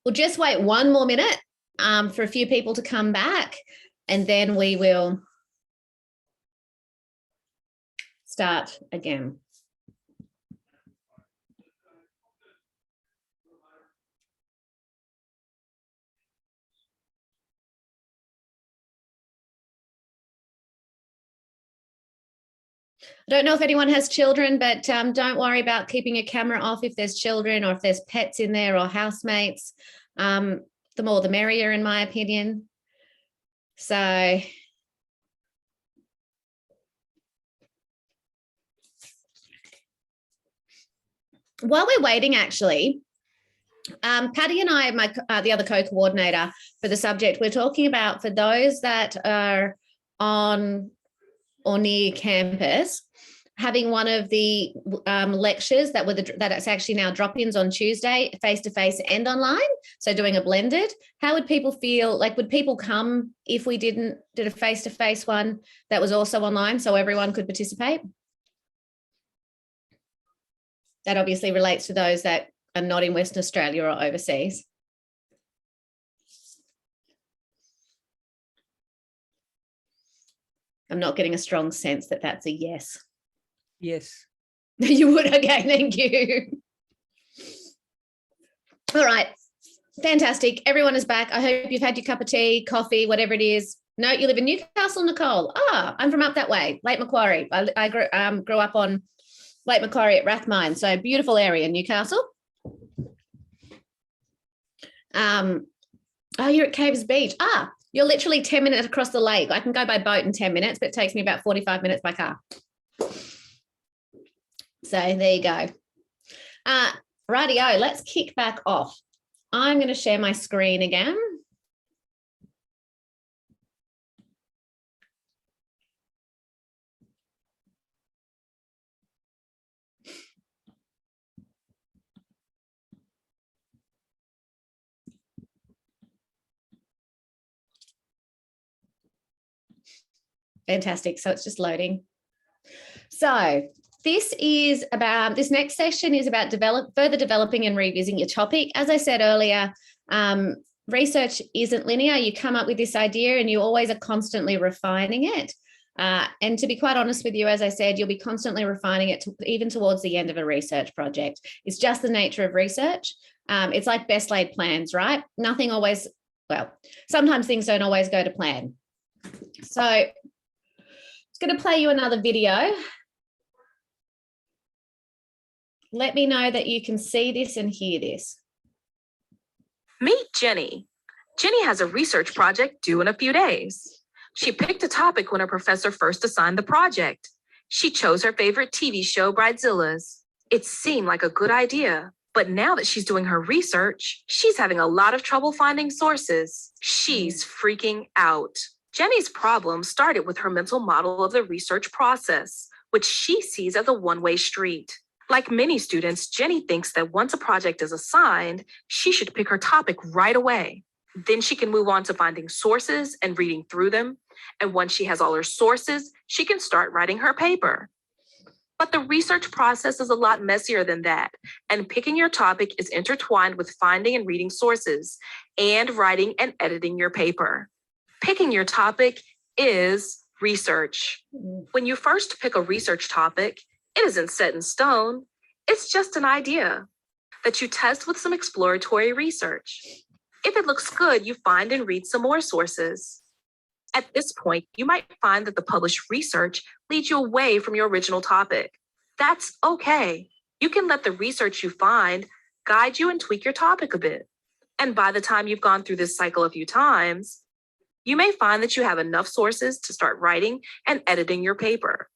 We'll just wait one more minute for a few people to come back, and then we will start again. I don't know if anyone has children, but don't worry about keeping your camera off if there's children or if there's pets in there or housemates. The more the merrier, in my opinion. So while we're waiting, actually, Patty and I, the other co-coordinator for the subject, we're talking about for those that are on or near campus, having one of the lectures that's actually now drop-ins on Tuesday, face-to-face and online, so doing a blended. How would people feel? Like, would people come if we did a face-to-face one that was also online so everyone could participate? That obviously relates to those that are not in Western Australia or overseas. I'm not getting a strong sense that that's a yes. Yes. You would? Okay, thank you. All right, fantastic. Everyone is back. I hope you've had your cup of tea, coffee, whatever it is. No, you live in Newcastle, Nicole. Ah, I'm from up that way, Lake Macquarie. I grew up on Lake Macquarie at Rathmine, so beautiful area, Newcastle. Oh, you're at Caves Beach. Ah, you're literally 10 minutes across the lake. I can go by boat in 10 minutes, but it takes me about 45 minutes by car. So there you go. Rightio, let's kick back off. I'm going to share my screen again. Fantastic. So it's just loading. So this next session is about further developing and revisiting your topic. As I said earlier, research isn't linear. You come up with this idea and you always are constantly refining it. And to be quite honest with you, as I said, you'll be constantly refining it even towards the end of a research project. It's just the nature of research. It's like best laid plans, right? Nothing always, well, sometimes things don't always go to plan. So I'm going to play you another video. Let me know that you can see this and hear this. Meet Jenny. Jenny has a research project due in a few days. She picked a topic when her professor first assigned the project. She chose her favorite TV show, Bridezillas. It seemed like a good idea, but now that she's doing her research, she's having a lot of trouble finding sources. She's freaking out. Jenny's problem started with her mental model of the research process, which she sees as a one-way street. Like many students, Jenny thinks that once a project is assigned, she should pick her topic right away. Then she can move on to finding sources and reading through them. And once she has all her sources, she can start writing her paper. But the research process is a lot messier than that, and picking your topic is intertwined with finding and reading sources and writing and editing your paper. Picking your topic is research. When you first pick a research topic, it isn't set in stone. It's just an idea that you test with some exploratory research. If it looks good, you find and read some more sources. At this point, you might find that the published research leads you away from your original topic. That's okay. You can let the research you find guide you and tweak your topic a bit. And by the time you've gone through this cycle a few times, you may find that you have enough sources to start writing and editing your paper.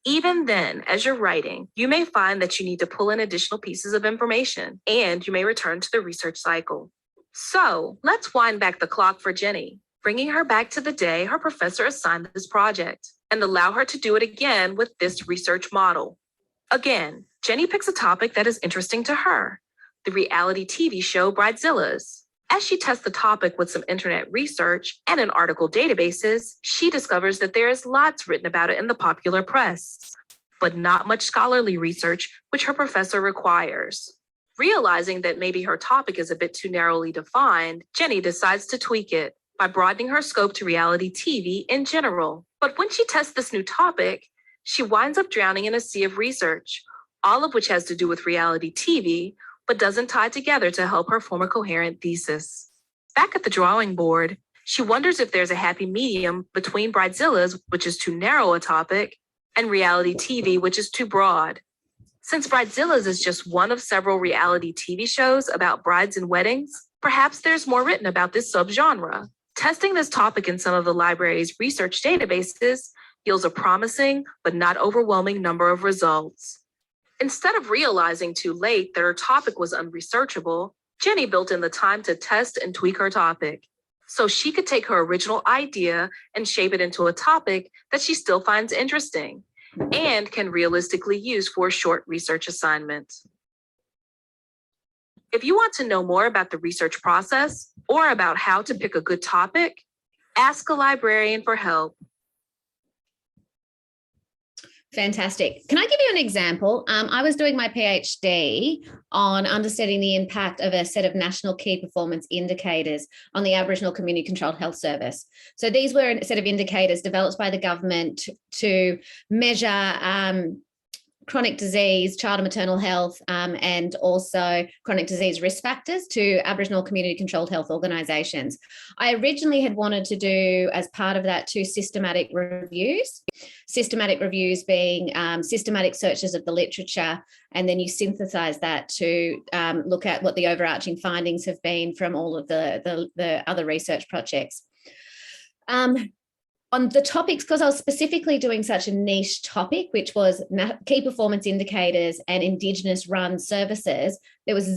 Even then, as you're writing, you may find that you need to pull in additional pieces of information, and you may return to the research cycle. So let's wind back the clock for Jenny, bringing her back to the day her professor assigned this project, and allow her to do it again with this research model. Again, Jenny picks a topic that is interesting to her, the reality TV show Bridezillas. As she tests the topic with some internet research and in article databases, she discovers that there is lots written about it in the popular press, but not much scholarly research, which her professor requires. Realizing that maybe her topic is a bit too narrowly defined, Jenny decides to tweak it by broadening her scope to reality TV in general. But when she tests this new topic, she winds up drowning in a sea of research, all of which has to do with reality TV, but doesn't tie together to help her form a coherent thesis. Back at the drawing board, she wonders if there's a happy medium between Bridezillas, which is too narrow a topic, and reality TV, which is too broad. Since Bridezillas is just one of several reality TV shows about brides and weddings, perhaps there's more written about this subgenre. Testing this topic in some of the library's research databases yields a promising but not overwhelming number of results. Instead of realizing too late that her topic was unresearchable, Jenny built in the time to test and tweak her topic, so she could take her original idea and shape it into a topic that she still finds interesting and can realistically use for a short research assignment. If you want to know more about the research process or about how to pick a good topic, ask a librarian for help. Fantastic. Can I give you an example? I was doing my PhD on understanding the impact of a set of national key performance indicators on the Aboriginal Community Controlled Health Service. So these were a set of indicators developed by the government to measure chronic disease, child and maternal health, and also chronic disease risk factors to Aboriginal community controlled health organisations. I originally had wanted to do, as part of that, 2 systematic reviews. Systematic reviews being systematic searches of the literature, and then you synthesize that to look at what the overarching findings have been from all of the other research projects. On the topics, because I was specifically doing such a niche topic, which was key performance indicators and Indigenous run services, there was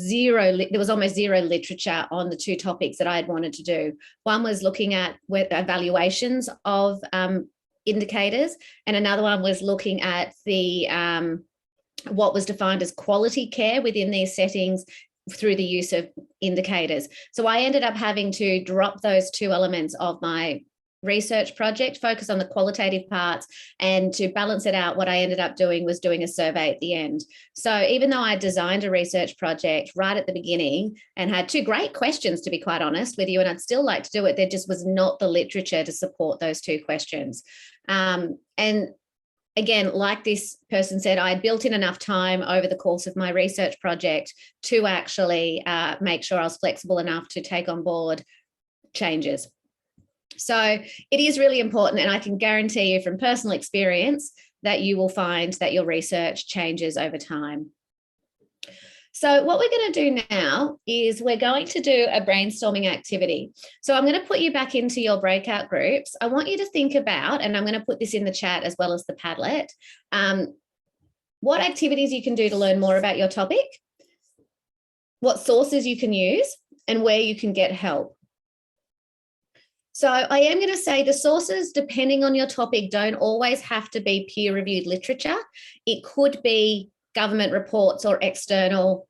almost zero literature on the 2 topics that I had wanted to do. One was looking at evaluations of indicators, and another one was looking at the what was defined as quality care within these settings through the use of indicators. So I ended up having to drop those 2 elements of my research project, focus on the qualitative parts, and to balance it out, what I ended up doing was doing a survey at the end. So even though I designed a research project right at the beginning and had 2 great questions, to be quite honest with you, and I'd still like to do it, there just was not the literature to support those 2 questions. And again, like this person said, I had built in enough time over the course of my research project to actually make sure I was flexible enough to take on board changes. So it is really important, and I can guarantee you from personal experience that you will find that your research changes over time. So what we're going to do now is we're going to do a brainstorming activity. So I'm going to put you back into your breakout groups. I want you to think about, and I'm going to put this in the chat as well as the Padlet, what activities you can do to learn more about your topic, what sources you can use, and where you can get help. So I am going to say the sources, depending on your topic, don't always have to be peer-reviewed literature. It could be government reports or external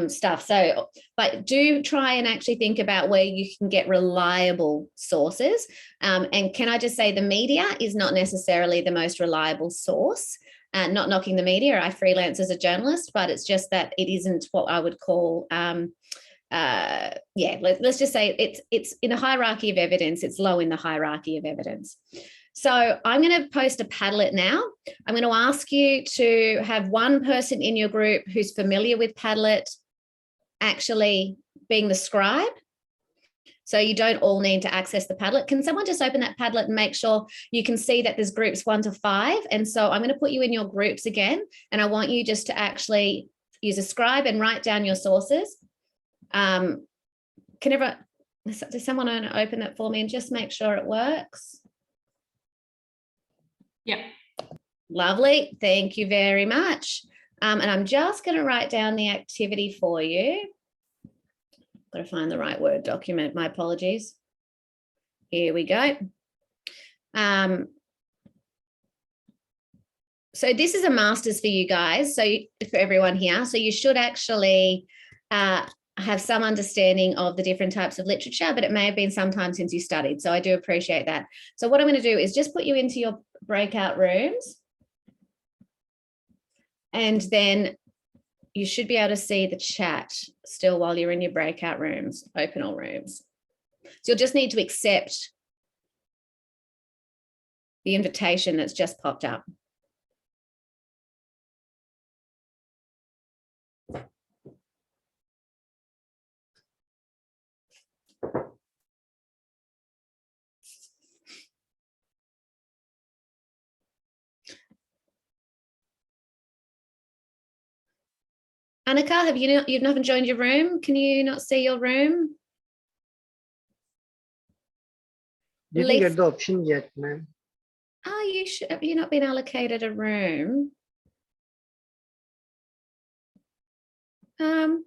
stuff. So, but do try and actually think about where you can get reliable sources. And can I just say the media is not necessarily the most reliable source. Not knocking the media, I freelance as a journalist, but it's just that it isn't what I would call, let's just say it's in a hierarchy of evidence, it's low in the hierarchy of evidence. So I'm going to post a Padlet now. I'm going to ask you to have one person in your group who's familiar with Padlet actually being the scribe. So you don't all need to access the Padlet. Can someone just open that Padlet and make sure you can see that there's groups 1 to 5? And so I'm going to put you in your groups again, and I want you just to actually use a scribe and write down your sources. Does someone open that for me and just make sure it works? Yep. Lovely. Thank you very much. And I'm just going to write down the activity for you. Got to find the right Word document. My apologies. Here we go. So this is a master's for you guys. So for everyone here. So you should actually have some understanding of the different types of literature, but it may have been some time since you studied. So I do appreciate that. So what I'm going to do is just put you into your breakout rooms. And then you should be able to see the chat still while you're in your breakout rooms, open all rooms. So you'll just need to accept the invitation that's just popped up. Annika, you've not joined your room? Can you not see your room? Didn't get the option yet, ma'am. Oh, have you not been allocated a room? Just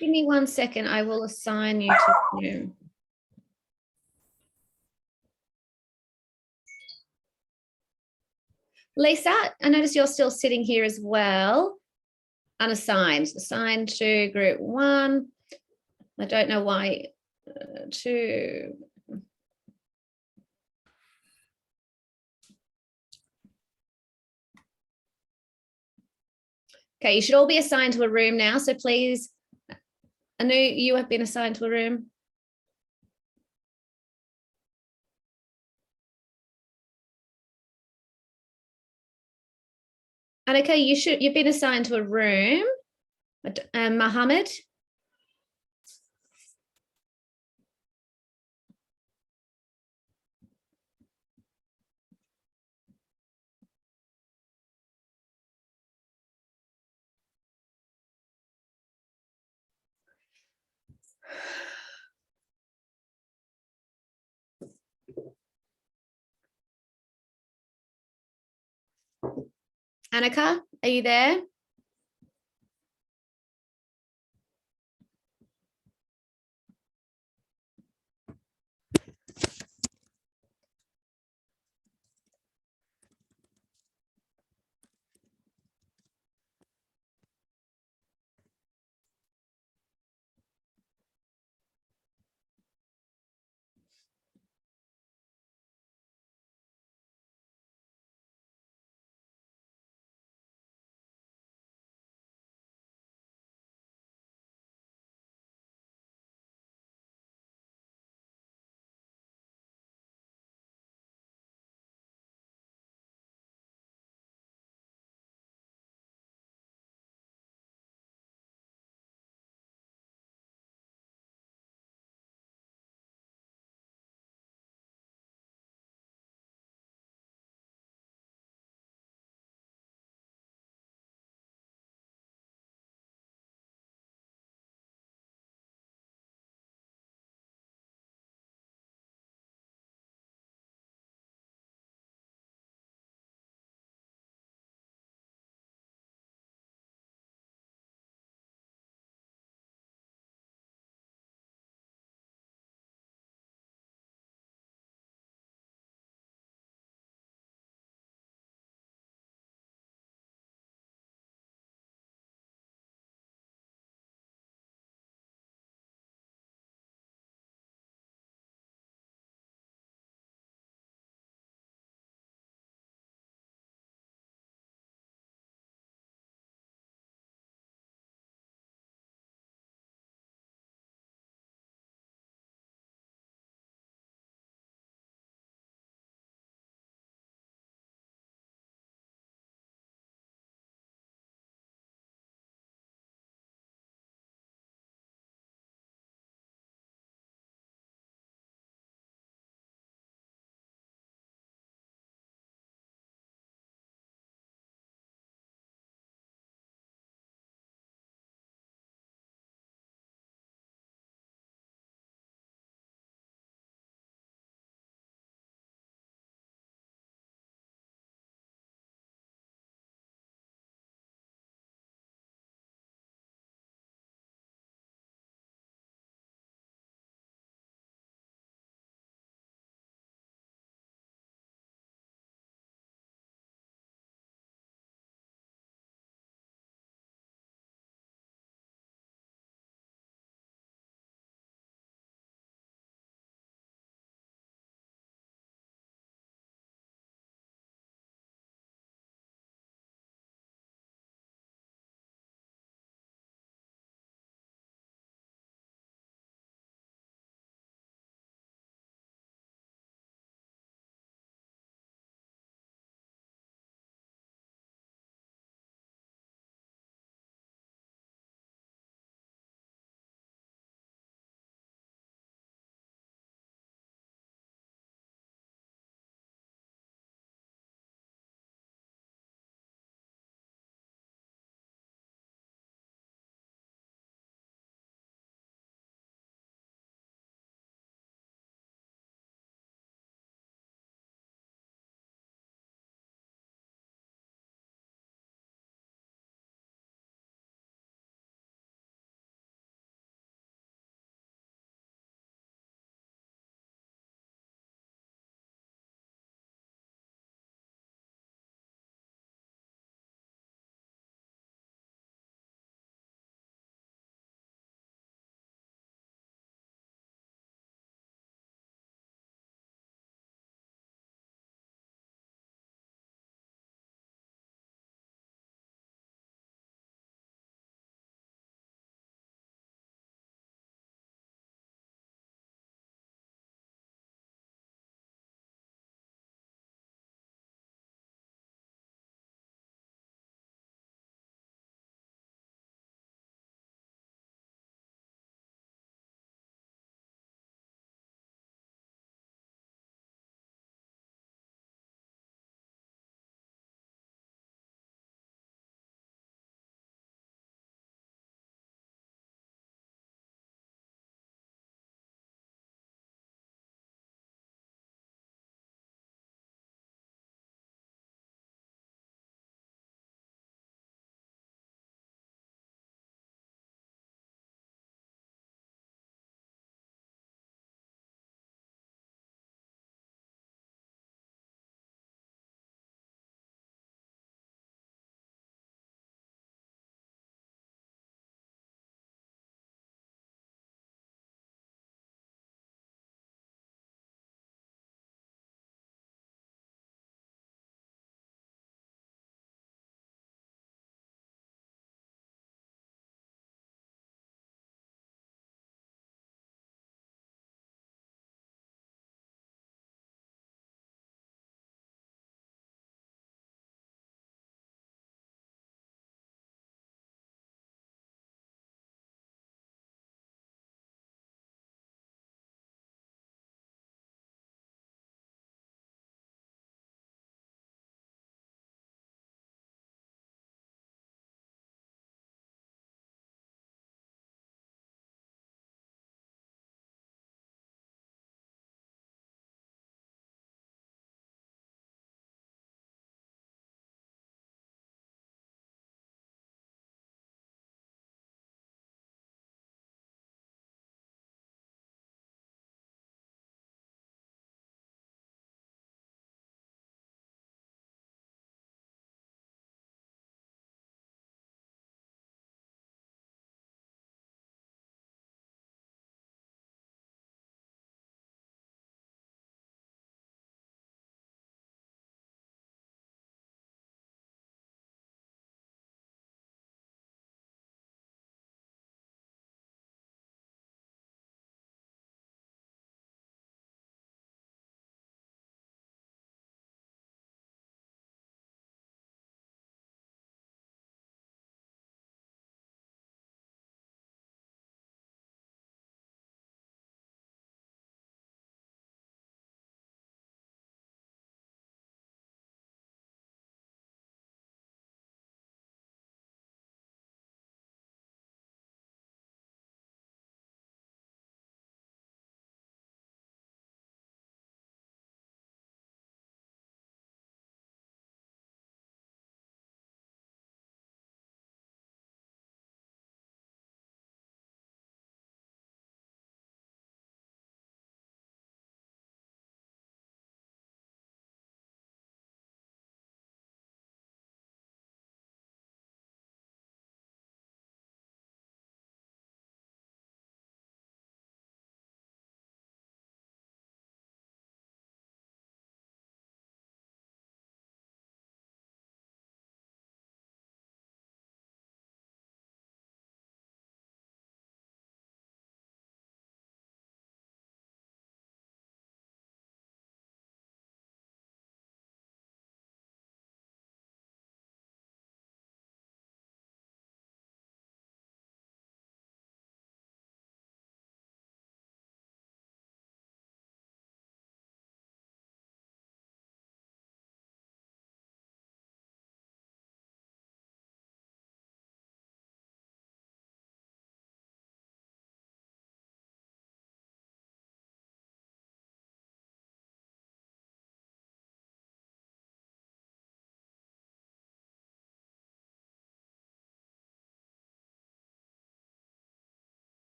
give me 1 second. I will assign you to a room. Lisa, I notice you're still sitting here as well. Unassigned, assigned to group 1. I don't know why. 2. Okay, you should all be assigned to a room now. So please, Anu, you have been assigned to a room. And okay, you've been assigned to a room. Mohammed. Annika, are you there?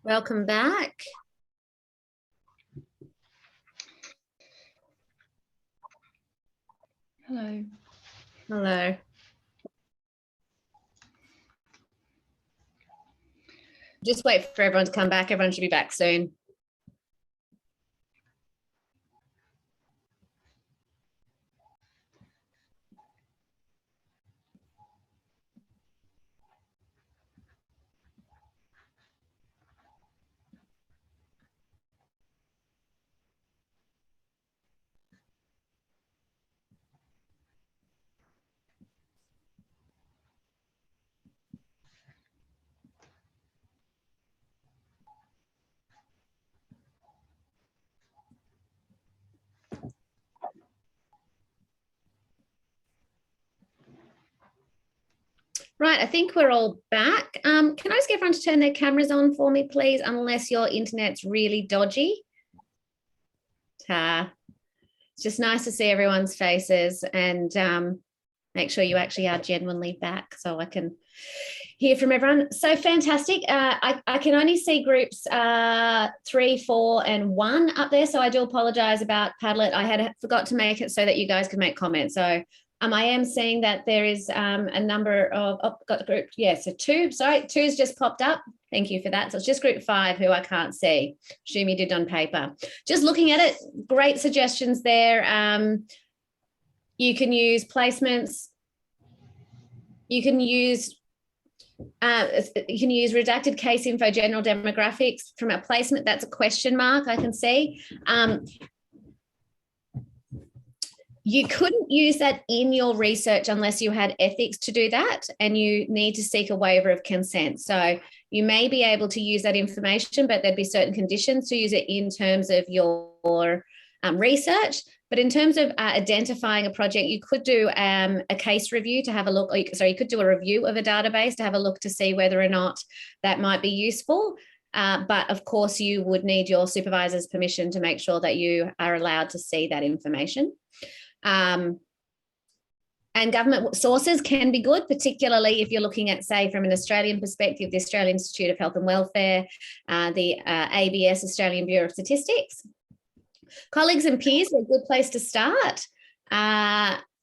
Welcome back. Hello. Hello. Just wait for everyone to come back. Everyone should be back soon. Right, I think we're all back. Can I just get everyone to turn their cameras on for me, please, unless your internet's really dodgy? It's just nice to see everyone's faces and make sure you actually are genuinely back so I can hear from everyone. So fantastic. I can only see groups 3, 4, and 1 up there. So I do apologize about Padlet. I forgot to make it so that you guys could make comments. So I am seeing that there is a number of, got the group, yeah, so 2, sorry, 2's just popped up. Thank you for that. So it's just group 5 who I can't see. Assume you did on paper. Just looking at it, great suggestions there. You can use placements. You can use redacted case info, general demographics from a placement. That's a question mark I can see. You couldn't use that in your research unless you had ethics to do that, and you need to seek a waiver of consent. So you may be able to use that information, but there'd be certain conditions to use it in terms of your research. But in terms of identifying a project, you could do a case review to have a look, you could do a review of a database to have a look to see whether or not that might be useful. But of course, you would need your supervisor's permission to make sure that you are allowed to see that information. And government sources can be good, particularly if you're looking at, say, from an Australian perspective, the Australian Institute of Health and Welfare, the ABS, Australian Bureau of Statistics. Colleagues and peers are a good place to start.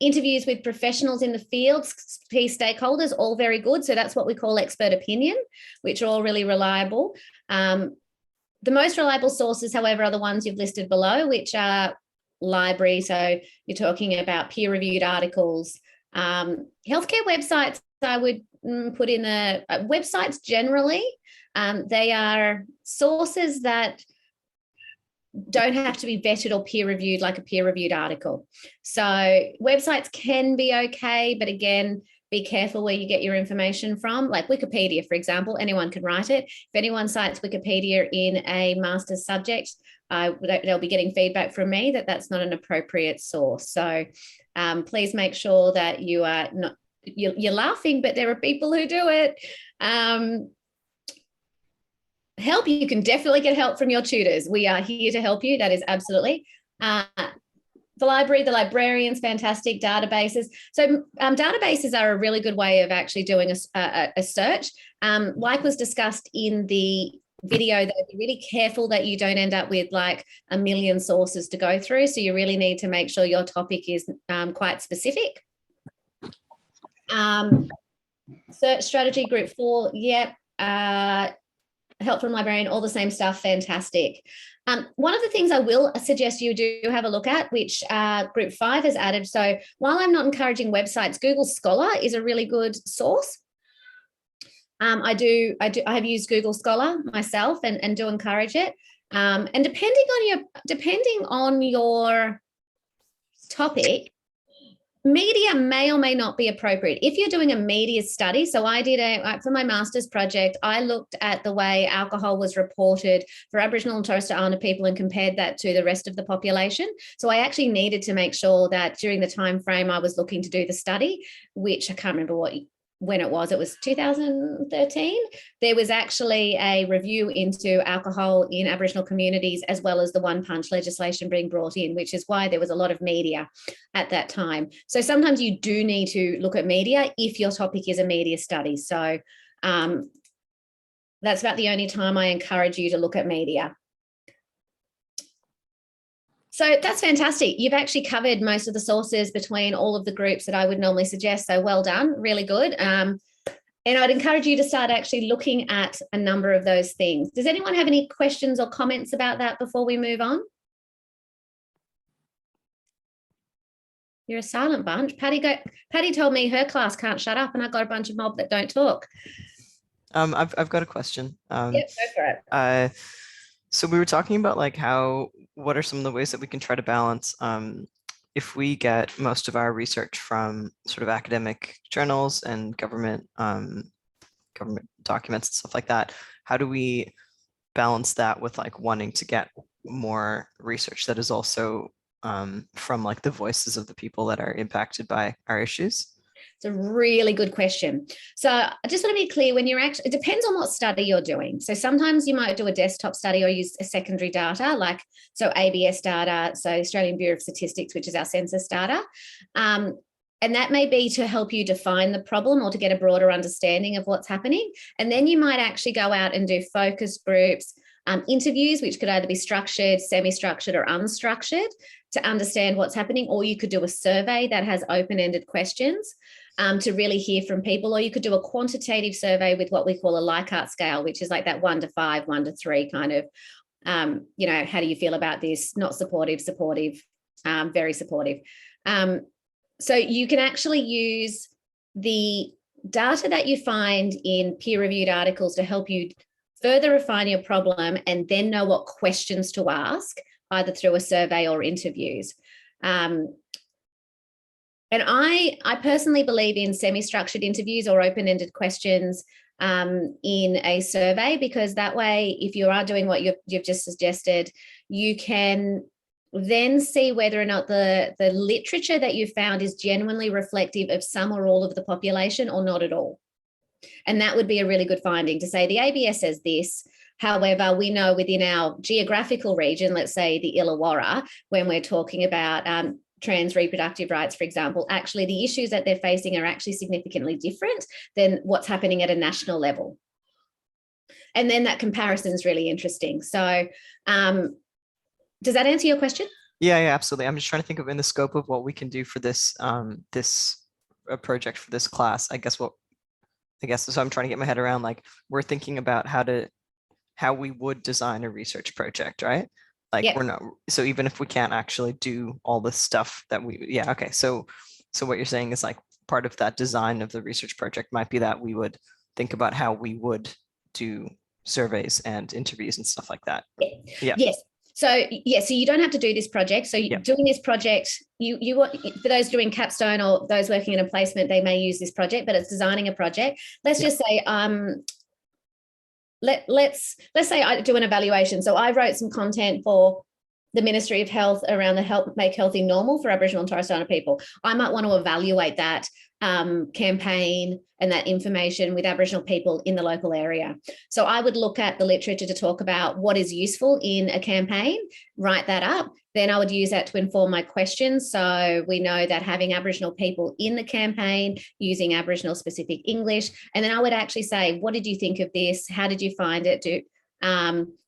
Interviews with professionals in the field, key stakeholders, all very good. So that's what we call expert opinion, which are all really reliable. The most reliable sources, however, are the ones you've listed below, which are library. So you're talking about peer-reviewed articles. Healthcare websites, I would put in the websites generally. They are sources that don't have to be vetted or peer-reviewed like a peer-reviewed article. So websites can be okay, but again, be careful where you get your information from. Like Wikipedia, for example, anyone can write it. If anyone cites Wikipedia in a master's subject, they'll be getting feedback from me that that's not an appropriate source. So please make sure that you are not, you're laughing, but there are people who do it. Help, you can definitely get help from your tutors. We are here to help you. That is absolutely. The library, the librarians, fantastic. Databases. So databases are a really good way of actually doing a search. Like was discussed in the video, that be really careful that you don't end up with like a million sources to go through. So you really need to make sure your topic is quite specific. Search strategy, group 4, yep. Help from librarian, all the same stuff, fantastic. One of the things I will suggest you do have a look at, which group 5 has added. So while I'm not encouraging websites, Google Scholar is a really good source. I have used Google Scholar myself and do encourage it. And depending on your topic, media may or may not be appropriate. If you're doing a media study, so I did for my master's project, I looked at the way alcohol was reported for Aboriginal and Torres Strait Islander people and compared that to the rest of the population. So I actually needed to make sure that during the time frame I was looking to do the study, which I can't remember when it was 2013, there was actually a review into alcohol in Aboriginal communities, as well as the one punch legislation being brought in, which is why there was a lot of media at that time. So sometimes you do need to look at media if your topic is a media study. So That's about the only time I encourage you to look at media. So that's fantastic. You've actually covered most of the sources between all of the groups that I would normally suggest. So well done, really good. And I'd encourage you to start actually looking at a number of those things. Does anyone have any questions or comments about that before we move on? You're a silent bunch. Patty told me her class can't shut up, and I got a bunch of mob that don't talk. I've got a question. Yep, go for it. So we were talking about like what are some of the ways that we can try to balance if we get most of our research from sort of academic journals and government documents and stuff like that, how do we balance that with like wanting to get more research that is also from like the voices of the people that are impacted by our issues? It's a really good question. So I just want to be clear, when you're actually, it depends on what study you're doing. So sometimes you might do a desktop study or use a secondary data, like so ABS data, so Australian Bureau of Statistics, which is our census data. And that may be to help you define the problem or to get a broader understanding of what's happening. And then you might actually go out and do focus groups, interviews, which could either be structured, semi-structured or unstructured to understand what's happening, or you could do a survey that has open-ended questions to really hear from people, or you could do a quantitative survey with what we call a Likert scale, which is like that 1 to 5, 1 to 3 kind of, you know, how do you feel about this? Not supportive, supportive, very supportive. So you can actually use the data that you find in peer-reviewed articles to help you further refine your problem and then know what questions to ask, either through a survey or interviews. And I personally believe in semi-structured interviews or open-ended questions in a survey, because that way, if you are doing what you've just suggested, you can then see whether or not the literature that you found is genuinely reflective of some or all of the population or not at all. And that would be a really good finding to say the ABS says this. However, we know within our geographical region, let's say the Illawarra, when we're talking about trans reproductive rights, for example, actually the issues that they're facing are actually significantly different than what's happening at a national level. And then that comparison is really interesting. So does that answer your question? Yeah, absolutely. I'm just trying to think of in the scope of what we can do for this project for this class. I guess so I'm trying to get my head around, like, we're thinking about how we would design a research project, right? Like, yep. We're not, so even if we can't actually do all the stuff that okay. So what you're saying is like part of that design of the research project might be that we would think about how we would do surveys and interviews and stuff like that. Yeah. Yes. So you don't have to do this project. So doing this project, you for those doing capstone or those working in a placement, they may use this project, but it's designing a project. Let's just say, let's say I do an evaluation. So I wrote some content for the Ministry of Health around the Make Healthy Normal for Aboriginal and Torres Strait people. I might want to evaluate that campaign and that information with Aboriginal people in the local area. So I would look at the literature to talk about what is useful in a campaign, write that up. Then I would use that to inform my questions. So we know that having Aboriginal people in the campaign, using Aboriginal specific English, and then I would actually say, what did you think of this? How did you find it?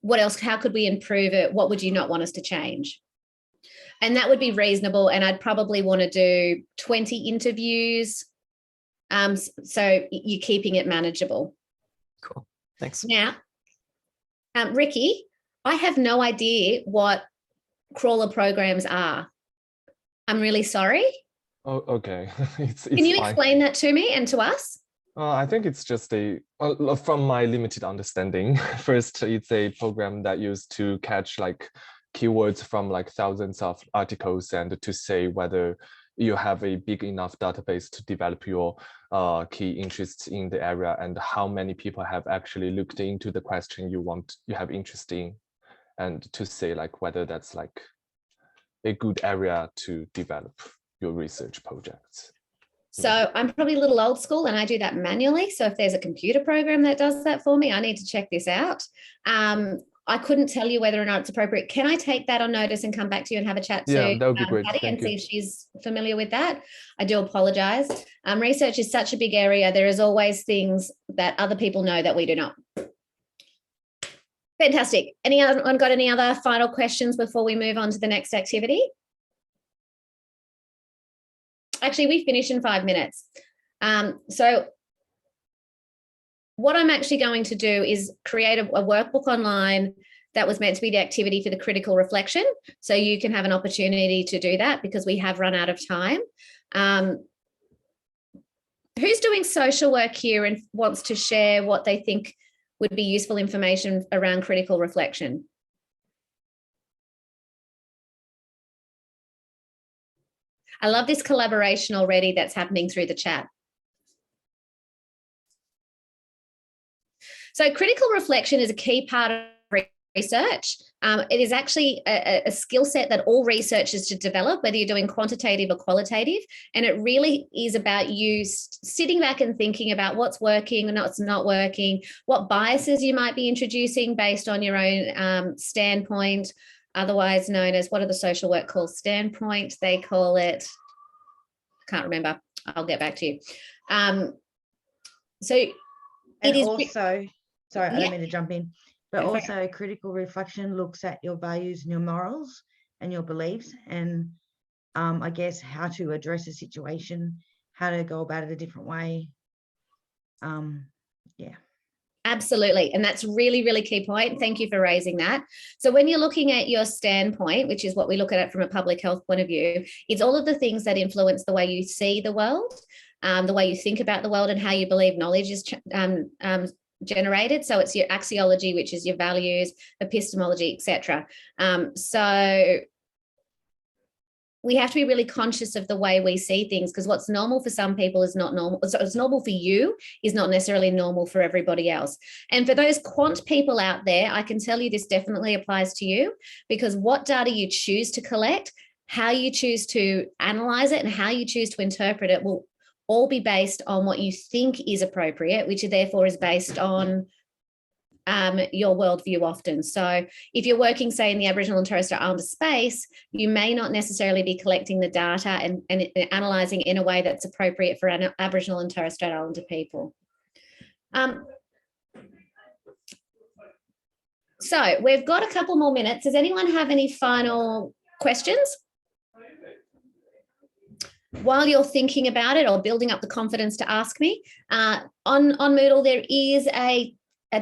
What else? How could we improve it? What would you not want us to change? And that would be reasonable. And I'd probably want to do 20 interviews. So you're keeping it manageable. Cool. Thanks. Now, Ricky, I have no idea what crawler programs are. I'm really sorry. Oh, okay. Can you explain that to me and to us? I think it's just from my limited understanding. First, it's a program that used to catch like keywords from like thousands of articles and to say whether you have a big enough database to develop your key interests in the area and how many people have actually looked into the question you have interest in, and to say like whether that's like a good area to develop your research projects. So I'm probably a little old school and I do that manually. So if there's a computer program that does that for me, I need to check this out. I couldn't tell you whether or not it's appropriate. Can I take that on notice and come back to you and have a chat to that would be great. Patty and see if she's familiar with that? I do apologize. Research is such a big area. There is always things that other people know that we do not. Fantastic. Anyone got any other final questions before we move on to the next activity? Actually, we finish in 5 minutes. So what I'm actually going to do is create a workbook online that was meant to be the activity for the critical reflection. So you can have an opportunity to do that because we have run out of time. Who's doing social work here and wants to share what they think would be useful information around critical reflection? I love this collaboration already that's happening through the chat. So critical reflection is a key part of research. It is actually a skill set that all researchers should develop, whether you're doing quantitative or qualitative. And it really is about you sitting back and thinking about what's working and what's not working, what biases you might be introducing based on your own standpoint, otherwise known as, what are the social work called? Standpoint, they call it, can't remember. I'll get back to you. So it is also, sorry, I Yeah. don't mean to jump in, but Go for it. also critical reflection looks at your values and your morals and your beliefs, and I guess how to address a situation, how to go about it a different way. Yeah. Absolutely. And that's really, really key point. Thank you for raising that. So when you're looking at your standpoint, which is what we look at it from a public health point of view, it's all of the things that influence the way you see the world, the way you think about the world, and how you believe knowledge is generated. So it's your axiology, which is your values, epistemology, etc. So we have to be really conscious of the way we see things, because what's normal for some people is not normal. So it's normal for you is not necessarily normal for everybody else. And for those quant people out there, I can tell you this definitely applies to you, because what data you choose to collect, how you choose to analyze it, and how you choose to interpret it will all be based on what you think is appropriate, which therefore is based on your worldview often. So if you're working, say, in the Aboriginal and Torres Strait Islander space, you may not necessarily be collecting the data and analysing in a way that's appropriate for Aboriginal and Torres Strait Islander people. So we've got a couple more minutes. Does anyone have any final questions? While you're thinking about it or building up the confidence to ask me, on Moodle, there is a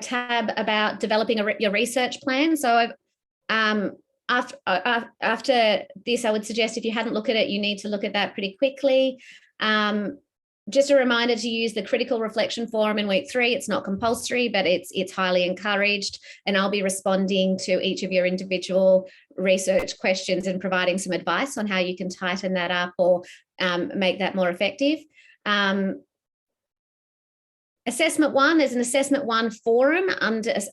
tab about developing your research plan. So after this, I would suggest if you hadn't looked at it, you need to look at that pretty quickly. Just a reminder to use the critical reflection forum in week 3. It's not compulsory, but it's highly encouraged. And I'll be responding to each of your individual research questions and providing some advice on how you can tighten that up or make that more effective. Assessment 1, there's an Assessment 1 forum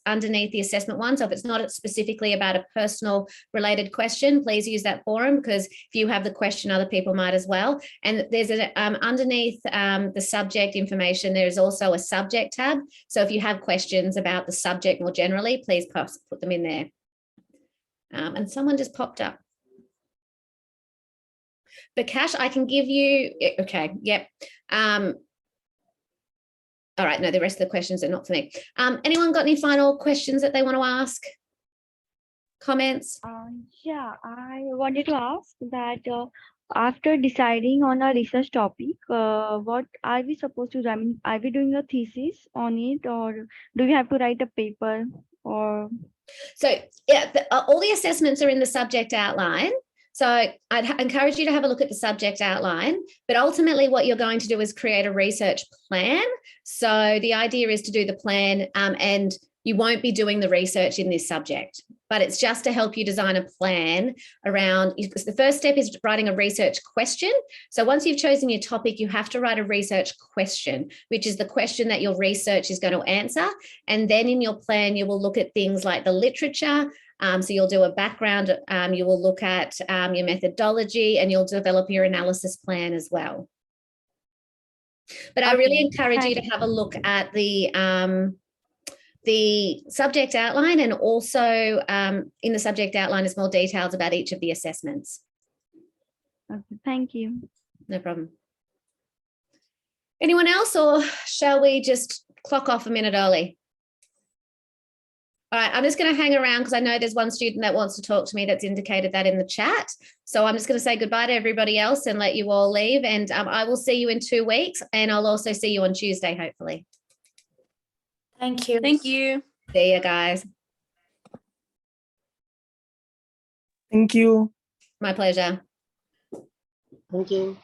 underneath the Assessment 1. So if it's not specifically about a personal related question, please use that forum, because if you have the question, other people might as well. And there's underneath the subject information, there's also a subject tab. So if you have questions about the subject more generally, please put them in there. And someone just popped up. But Cash, I can give you, okay, yep. All right, no, the rest of the questions are not for me. Anyone got any final questions that they want to ask? Comments? Yeah, I wanted to ask that after deciding on a research topic, what are we supposed to do? I mean, are we doing a thesis on it, or do we have to write a paper? Or so yeah, all the assessments are in the subject outline. So I'd encourage you to have a look at the subject outline, but ultimately what you're going to do is create a research plan. So the idea is to do the plan and you won't be doing the research in this subject, but it's just to help you design a plan around, because the first step is writing a research question. So once you've chosen your topic, you have to write a research question, which is the question that your research is going to answer. And then in your plan, you will look at things like the literature. So you'll do a background, you will look at your methodology, and you'll develop your analysis plan as well. But I really encourage you to have a look at the subject outline, and also in the subject outline is more details about each of the assessments. okay, thank you. No problem. Anyone else, or shall we just clock off a minute early? All right, I'm just going to hang around because I know there's one student that wants to talk to me that's indicated that in the chat. So I'm just going to say goodbye to everybody else and let you all leave. And I will see you in 2 weeks, and I'll also see you on Tuesday, hopefully. Thank you. Thank you. See you guys. Thank you. My pleasure. Thank you.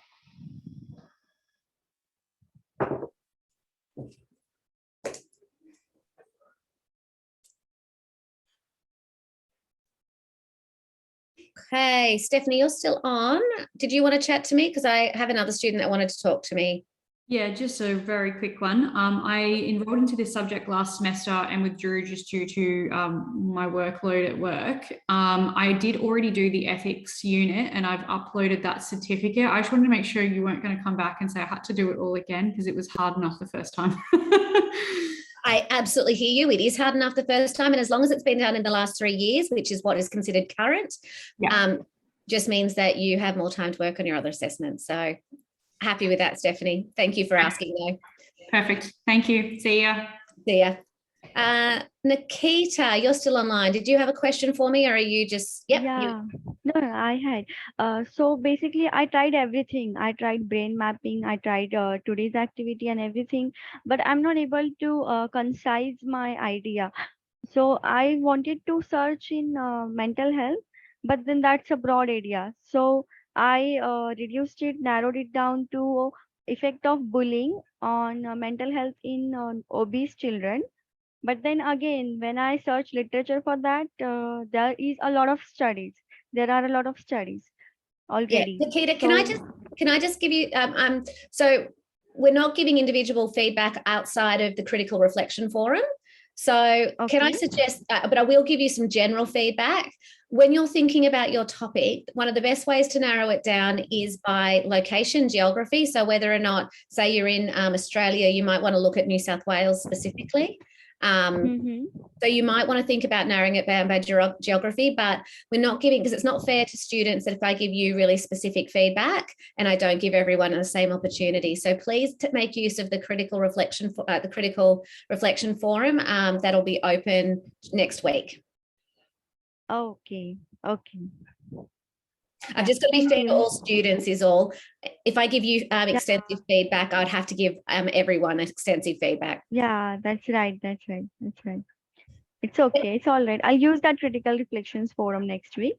Hey, Stephanie, you're still on. Did you want to chat to me? Because I have another student that wanted to talk to me. Yeah, just a very quick one. I enrolled into this subject last semester and withdrew just due to my workload at work. I did already do the ethics unit and I've uploaded that certificate. I just wanted to make sure you weren't going to come back and say I had to do it all again because it was hard enough the first time. I absolutely hear you. It is hard enough the first time. And as long as it's been done in the last 3 years, which is what is considered current, just means that you have more time to work on your other assessments. So happy with that, Stephanie. Thank you for asking though. Perfect. Thank you. See ya. See ya. Nikita, you're still online. Did you have a question for me or are you just, Yeah, no, I had. So basically, I tried everything. I tried brain mapping, I tried today's activity and everything, but I'm not able to concise my idea. So I wanted to search in mental health, but then that's a broad area. So I reduced it, narrowed it down to effect of bullying on mental health in obese children. But then again, when I search literature for that, there is a lot of studies. There are a lot of studies already. Nikita, can I just give you so we're not giving individual feedback outside of the critical reflection forum. So can I suggest, but I will give you some general feedback. When you're thinking about your topic, one of the best ways to narrow it down is by location, geography. So whether or not, say you're in Australia, you might want to look at New South Wales specifically. So you might want to think about narrowing it down by geography, but we're not giving, because it's not fair to students that if I give you really specific feedback and I don't give everyone the same opportunity. So please make use of the critical reflection forum that'll be open next week. Okay. I've just got to be fair to all students is all. If I give you extensive feedback, I'd have to give everyone extensive feedback. Yeah, that's right. It's okay. It's all right. I'll use that critical reflections forum next week.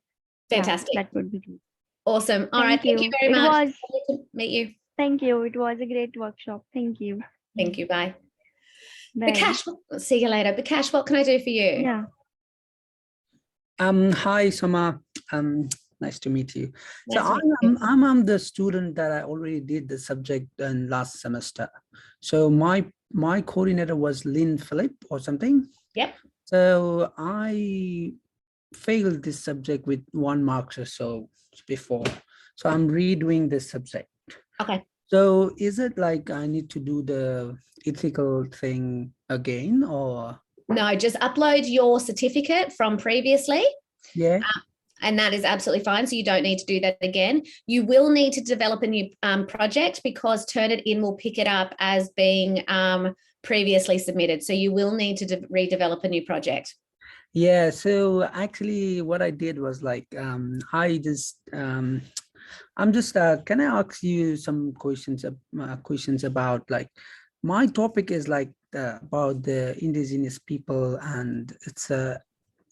Fantastic. Yeah, that would be good. Awesome. All right. Thank you very much. Lovely to meet you. Thank you. It was a great workshop. Thank you. Thank you. Bye. Bye. Bikash, see you later. Bikash, what can I do for you? Yeah. Hi, Soma. Nice to meet you. Nice So to meet you. I'm the student that I already did the subject in last semester. So my coordinator was Lynn Phillip or something. Yep. So I failed this subject with 1 mark or so before. So I'm redoing this subject. Okay. So is it like I need to do the ethical thing again or? No, just upload your certificate from previously. Yeah. And that is absolutely fine. So you don't need to do that again. You will need to develop a new project because Turnitin will pick it up as being previously submitted. So you will need to redevelop a new project. Yeah, so actually what I did was like, I just, I'm just, can I ask you some questions about like, my topic is like about the indigenous people and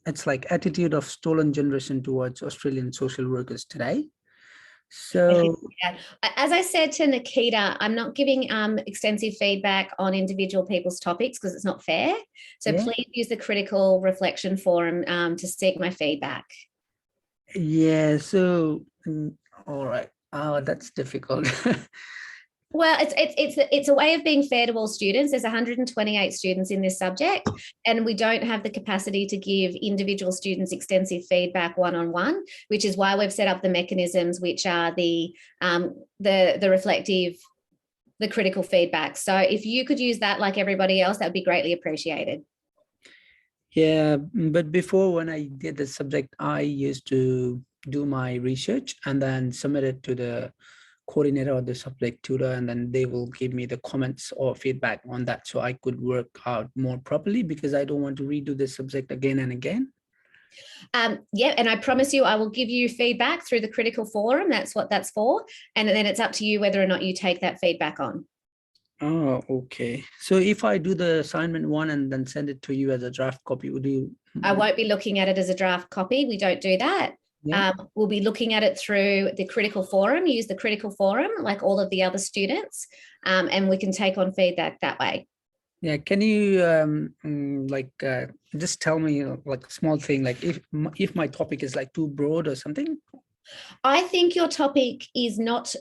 it's like attitude of stolen generation towards Australian social workers today. So as I said to Nikita, I'm not giving extensive feedback on individual people's topics because it's not fair. So please use the critical reflection forum to seek my feedback. Yeah, so all right. Oh, that's difficult. Well, it's a way of being fair to all students. There's 128 students in this subject, and we don't have the capacity to give individual students extensive feedback one-on-one, which is why we've set up the mechanisms, which are the reflective, the critical feedback. So if you could use that like everybody else, that would be greatly appreciated. Yeah, but before when I did the subject, I used to do my research and then submit it to the coordinator or the subject tutor, and then they will give me the comments or feedback on that, so I could work out more properly, because I don't want to redo the subject again and again. Yeah, and I promise you I will give you feedback through the critical forum. That's what that's for. And then it's up to you whether or not you take that feedback on. Oh, okay. So if I do the assignment 1 and then send it to you as a draft copy, would you? I won't be looking at it as a draft copy. We don't do that. Yeah. We'll be looking at it through the critical forum, use the critical forum like all of the other students, and we can take on feedback that way. Yeah, can you just tell me like a small thing, like if my topic is like too broad or something? I think your topic is not,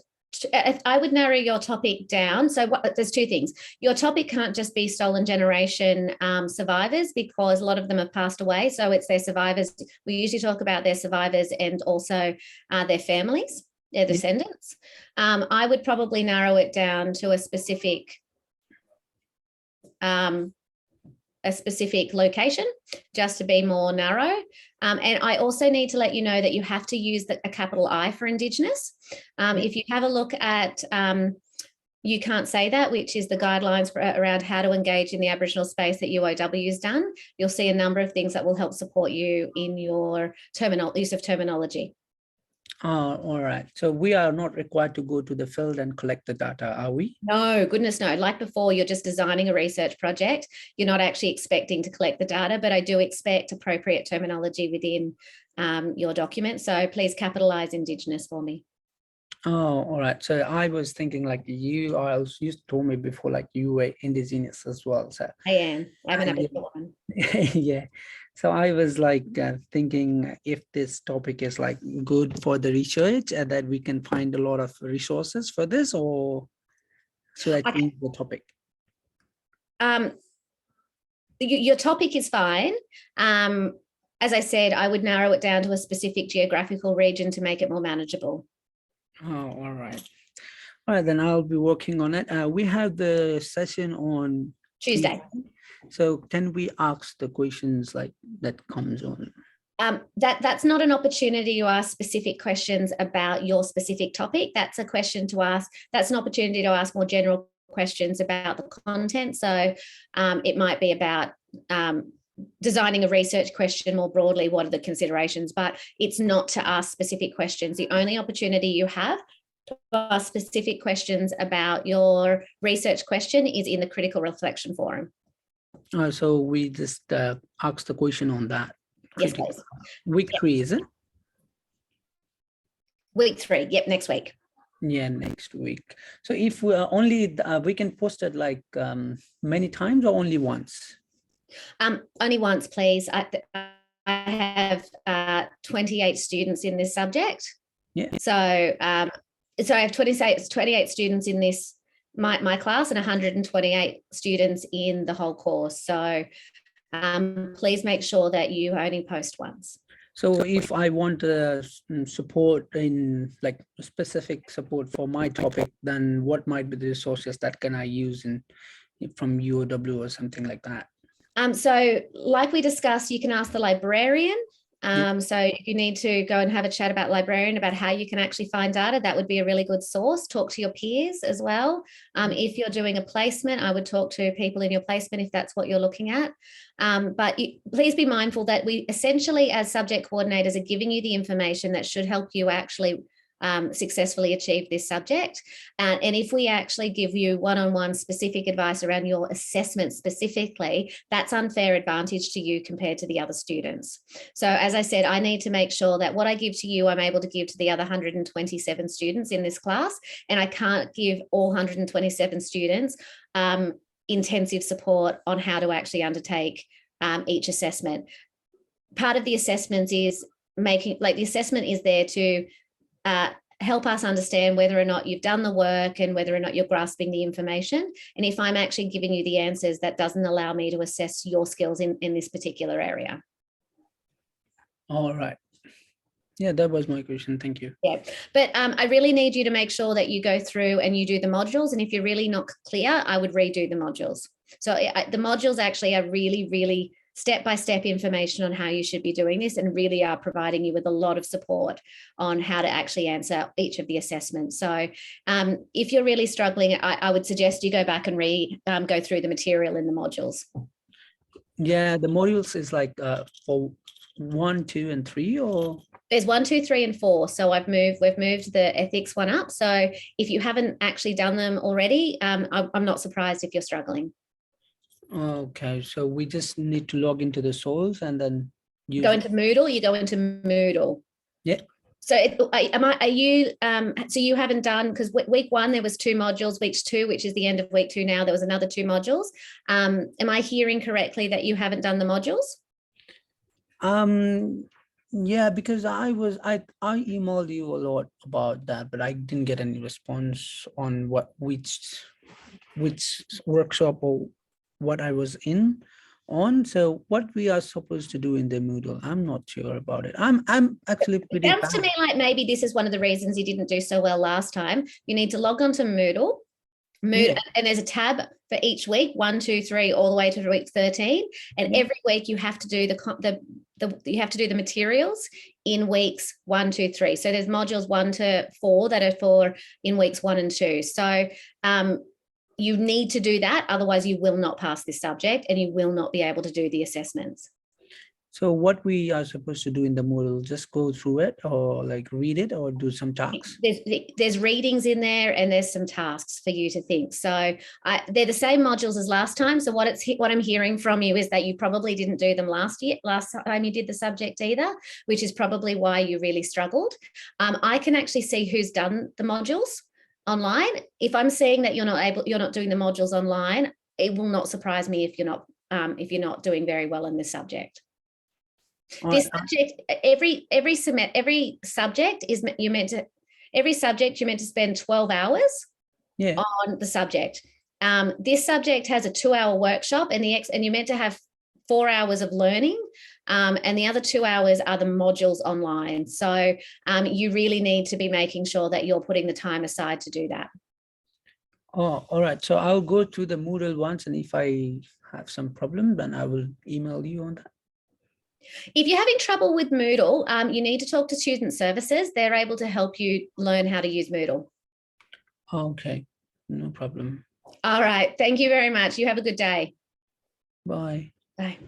I would narrow your topic down. So there's two things. Your topic can't just be stolen generation survivors, because a lot of them have passed away. So it's their survivors. We usually talk about their survivors and also their families, their descendants. I would probably narrow it down to a specific location, just to be more narrow. And I also need to let you know that you have to use a capital I for Indigenous. If you have a look at You Can't Say That, which is the guidelines around how to engage in the Aboriginal space that UOW has done, you'll see a number of things that will help support you in your use of terminology. All right. So we are not required to go to the field and collect the data, are we? No, goodness no. Like before, you're just designing a research project. You're not actually expecting to collect the data, but I do expect appropriate terminology within your document. So please capitalize Indigenous for me. Oh, all right. So I was thinking like you told me before, like you were Indigenous as well. So I am. I'm an Aboriginal woman. Yeah. So I was like thinking if this topic is like good for the research and that we can find a lot of resources for this, or should I change the topic? Your topic is fine. As I said, I would narrow it down to a specific geographical region to make it more manageable. Oh, all right. All right, then I'll be working on it. We have the session on Tuesday. So can we ask the questions like that comes on? That's not an opportunity to ask specific questions about your specific topic. That's a question to ask. That's an opportunity to ask more general questions about the content. So it might be about designing a research question more broadly. What are the considerations? But it's not to ask specific questions. The only opportunity you have to ask specific questions about your research question is in the critical reflection forum. So we just asked the question on that. Yes, please. Week 3, is it? Week 3, yep, next week. Yeah, next week. So if we are only, we can post it like many times or only once? Only once, please. I have 28 students in this subject. Yeah. So I have 28 students in this my class and 128 students in the whole course. So please make sure that you only post once. So if I want support in like specific support for my topic, then what might be the resources that can I use from UOW or something like that? So like we discussed, you can ask the librarian. So if you need to go and have a chat about librarian, about how you can actually find data, that would be a really good source. Talk to your peers as well. If you're doing a placement, I would talk to people in your placement if that's what you're looking at. But please be mindful that we essentially as subject coordinators are giving you the information that should help you actually successfully achieve this subject. And if we actually give you one-on-one specific advice around your assessment specifically, that's unfair advantage to you compared to the other students. So as I said, I need to make sure that what I give to you, I'm able to give to the other 127 students in this class, and I can't give all 127 students intensive support on how to actually undertake each assessment. Part of the assessment is the assessment is there to help us understand whether or not you've done the work and whether or not you're grasping the information. And if I'm actually giving you the answers, that doesn't allow me to assess your skills in this particular area. All right. Yeah, that was my question. Thank you. Yeah, but I really need you to make sure that you go through and you do the modules. And if you're really not clear, I would redo the modules. So the modules actually are really, really step-by-step information on how you should be doing this, and really are providing you with a lot of support on how to actually answer each of the assessments. So if you're really struggling, I would suggest you go back and go through the material in the modules. Yeah, the modules is like for 1, 2, and 3, or there's 1, 2, 3, and 4. So we've moved the ethics one up. So if you haven't actually done them already, I'm not surprised if you're struggling. okay, so we just need to log into the source and then use Go into Moodle. You go into Moodle. Yeah. So so you haven't done, because week 1 there was 2 modules, week 2, which is the end of week 2 now, there was another 2 modules. Am I hearing correctly that you haven't done the modules? Yeah, because I emailed you a lot about that, but I didn't get any response on which workshop or what I was on. So what we are supposed to do in the Moodle, I'm not sure about it. I'm actually pretty It sounds to bad. me like maybe this is one of the reasons you didn't do so well last time. You need to log on to Moodle. Yeah. And there's a tab for each week, 1, 2, 3, all the way to week 13. And every week you have to do you have to do the materials in weeks 1, 2, 3. So there's modules 1 to 4 that are for in weeks 1 and 2. So you need to do that, otherwise you will not pass this subject and you will not be able to do the assessments. So what we are supposed to do in the Moodle, just go through it or like read it or do some tasks? There's readings in there and there's some tasks for you to think. So they're the same modules as last time. So what I'm hearing from you is that you probably didn't do them last time you did the subject either, which is probably why you really struggled. I can actually see who's done the modules online. If I'm seeing that you're not doing the modules online, it will not surprise me if you're not doing very well in this subject. This subject, every subject you're meant to spend 12 hours on the subject. This subject has a 2-hour workshop and you're meant to have 4 hours of learning, and the other 2 hours are the modules online. So you really need to be making sure that you're putting the time aside to do that. Oh, all right. So I'll go through the Moodle once, and if I have some problem, then I will email you on that. If you're having trouble with Moodle, you need to talk to Student Services. They're able to help you learn how to use Moodle. Okay, no problem. All right. Thank you very much. You have a good day. Bye. Bye.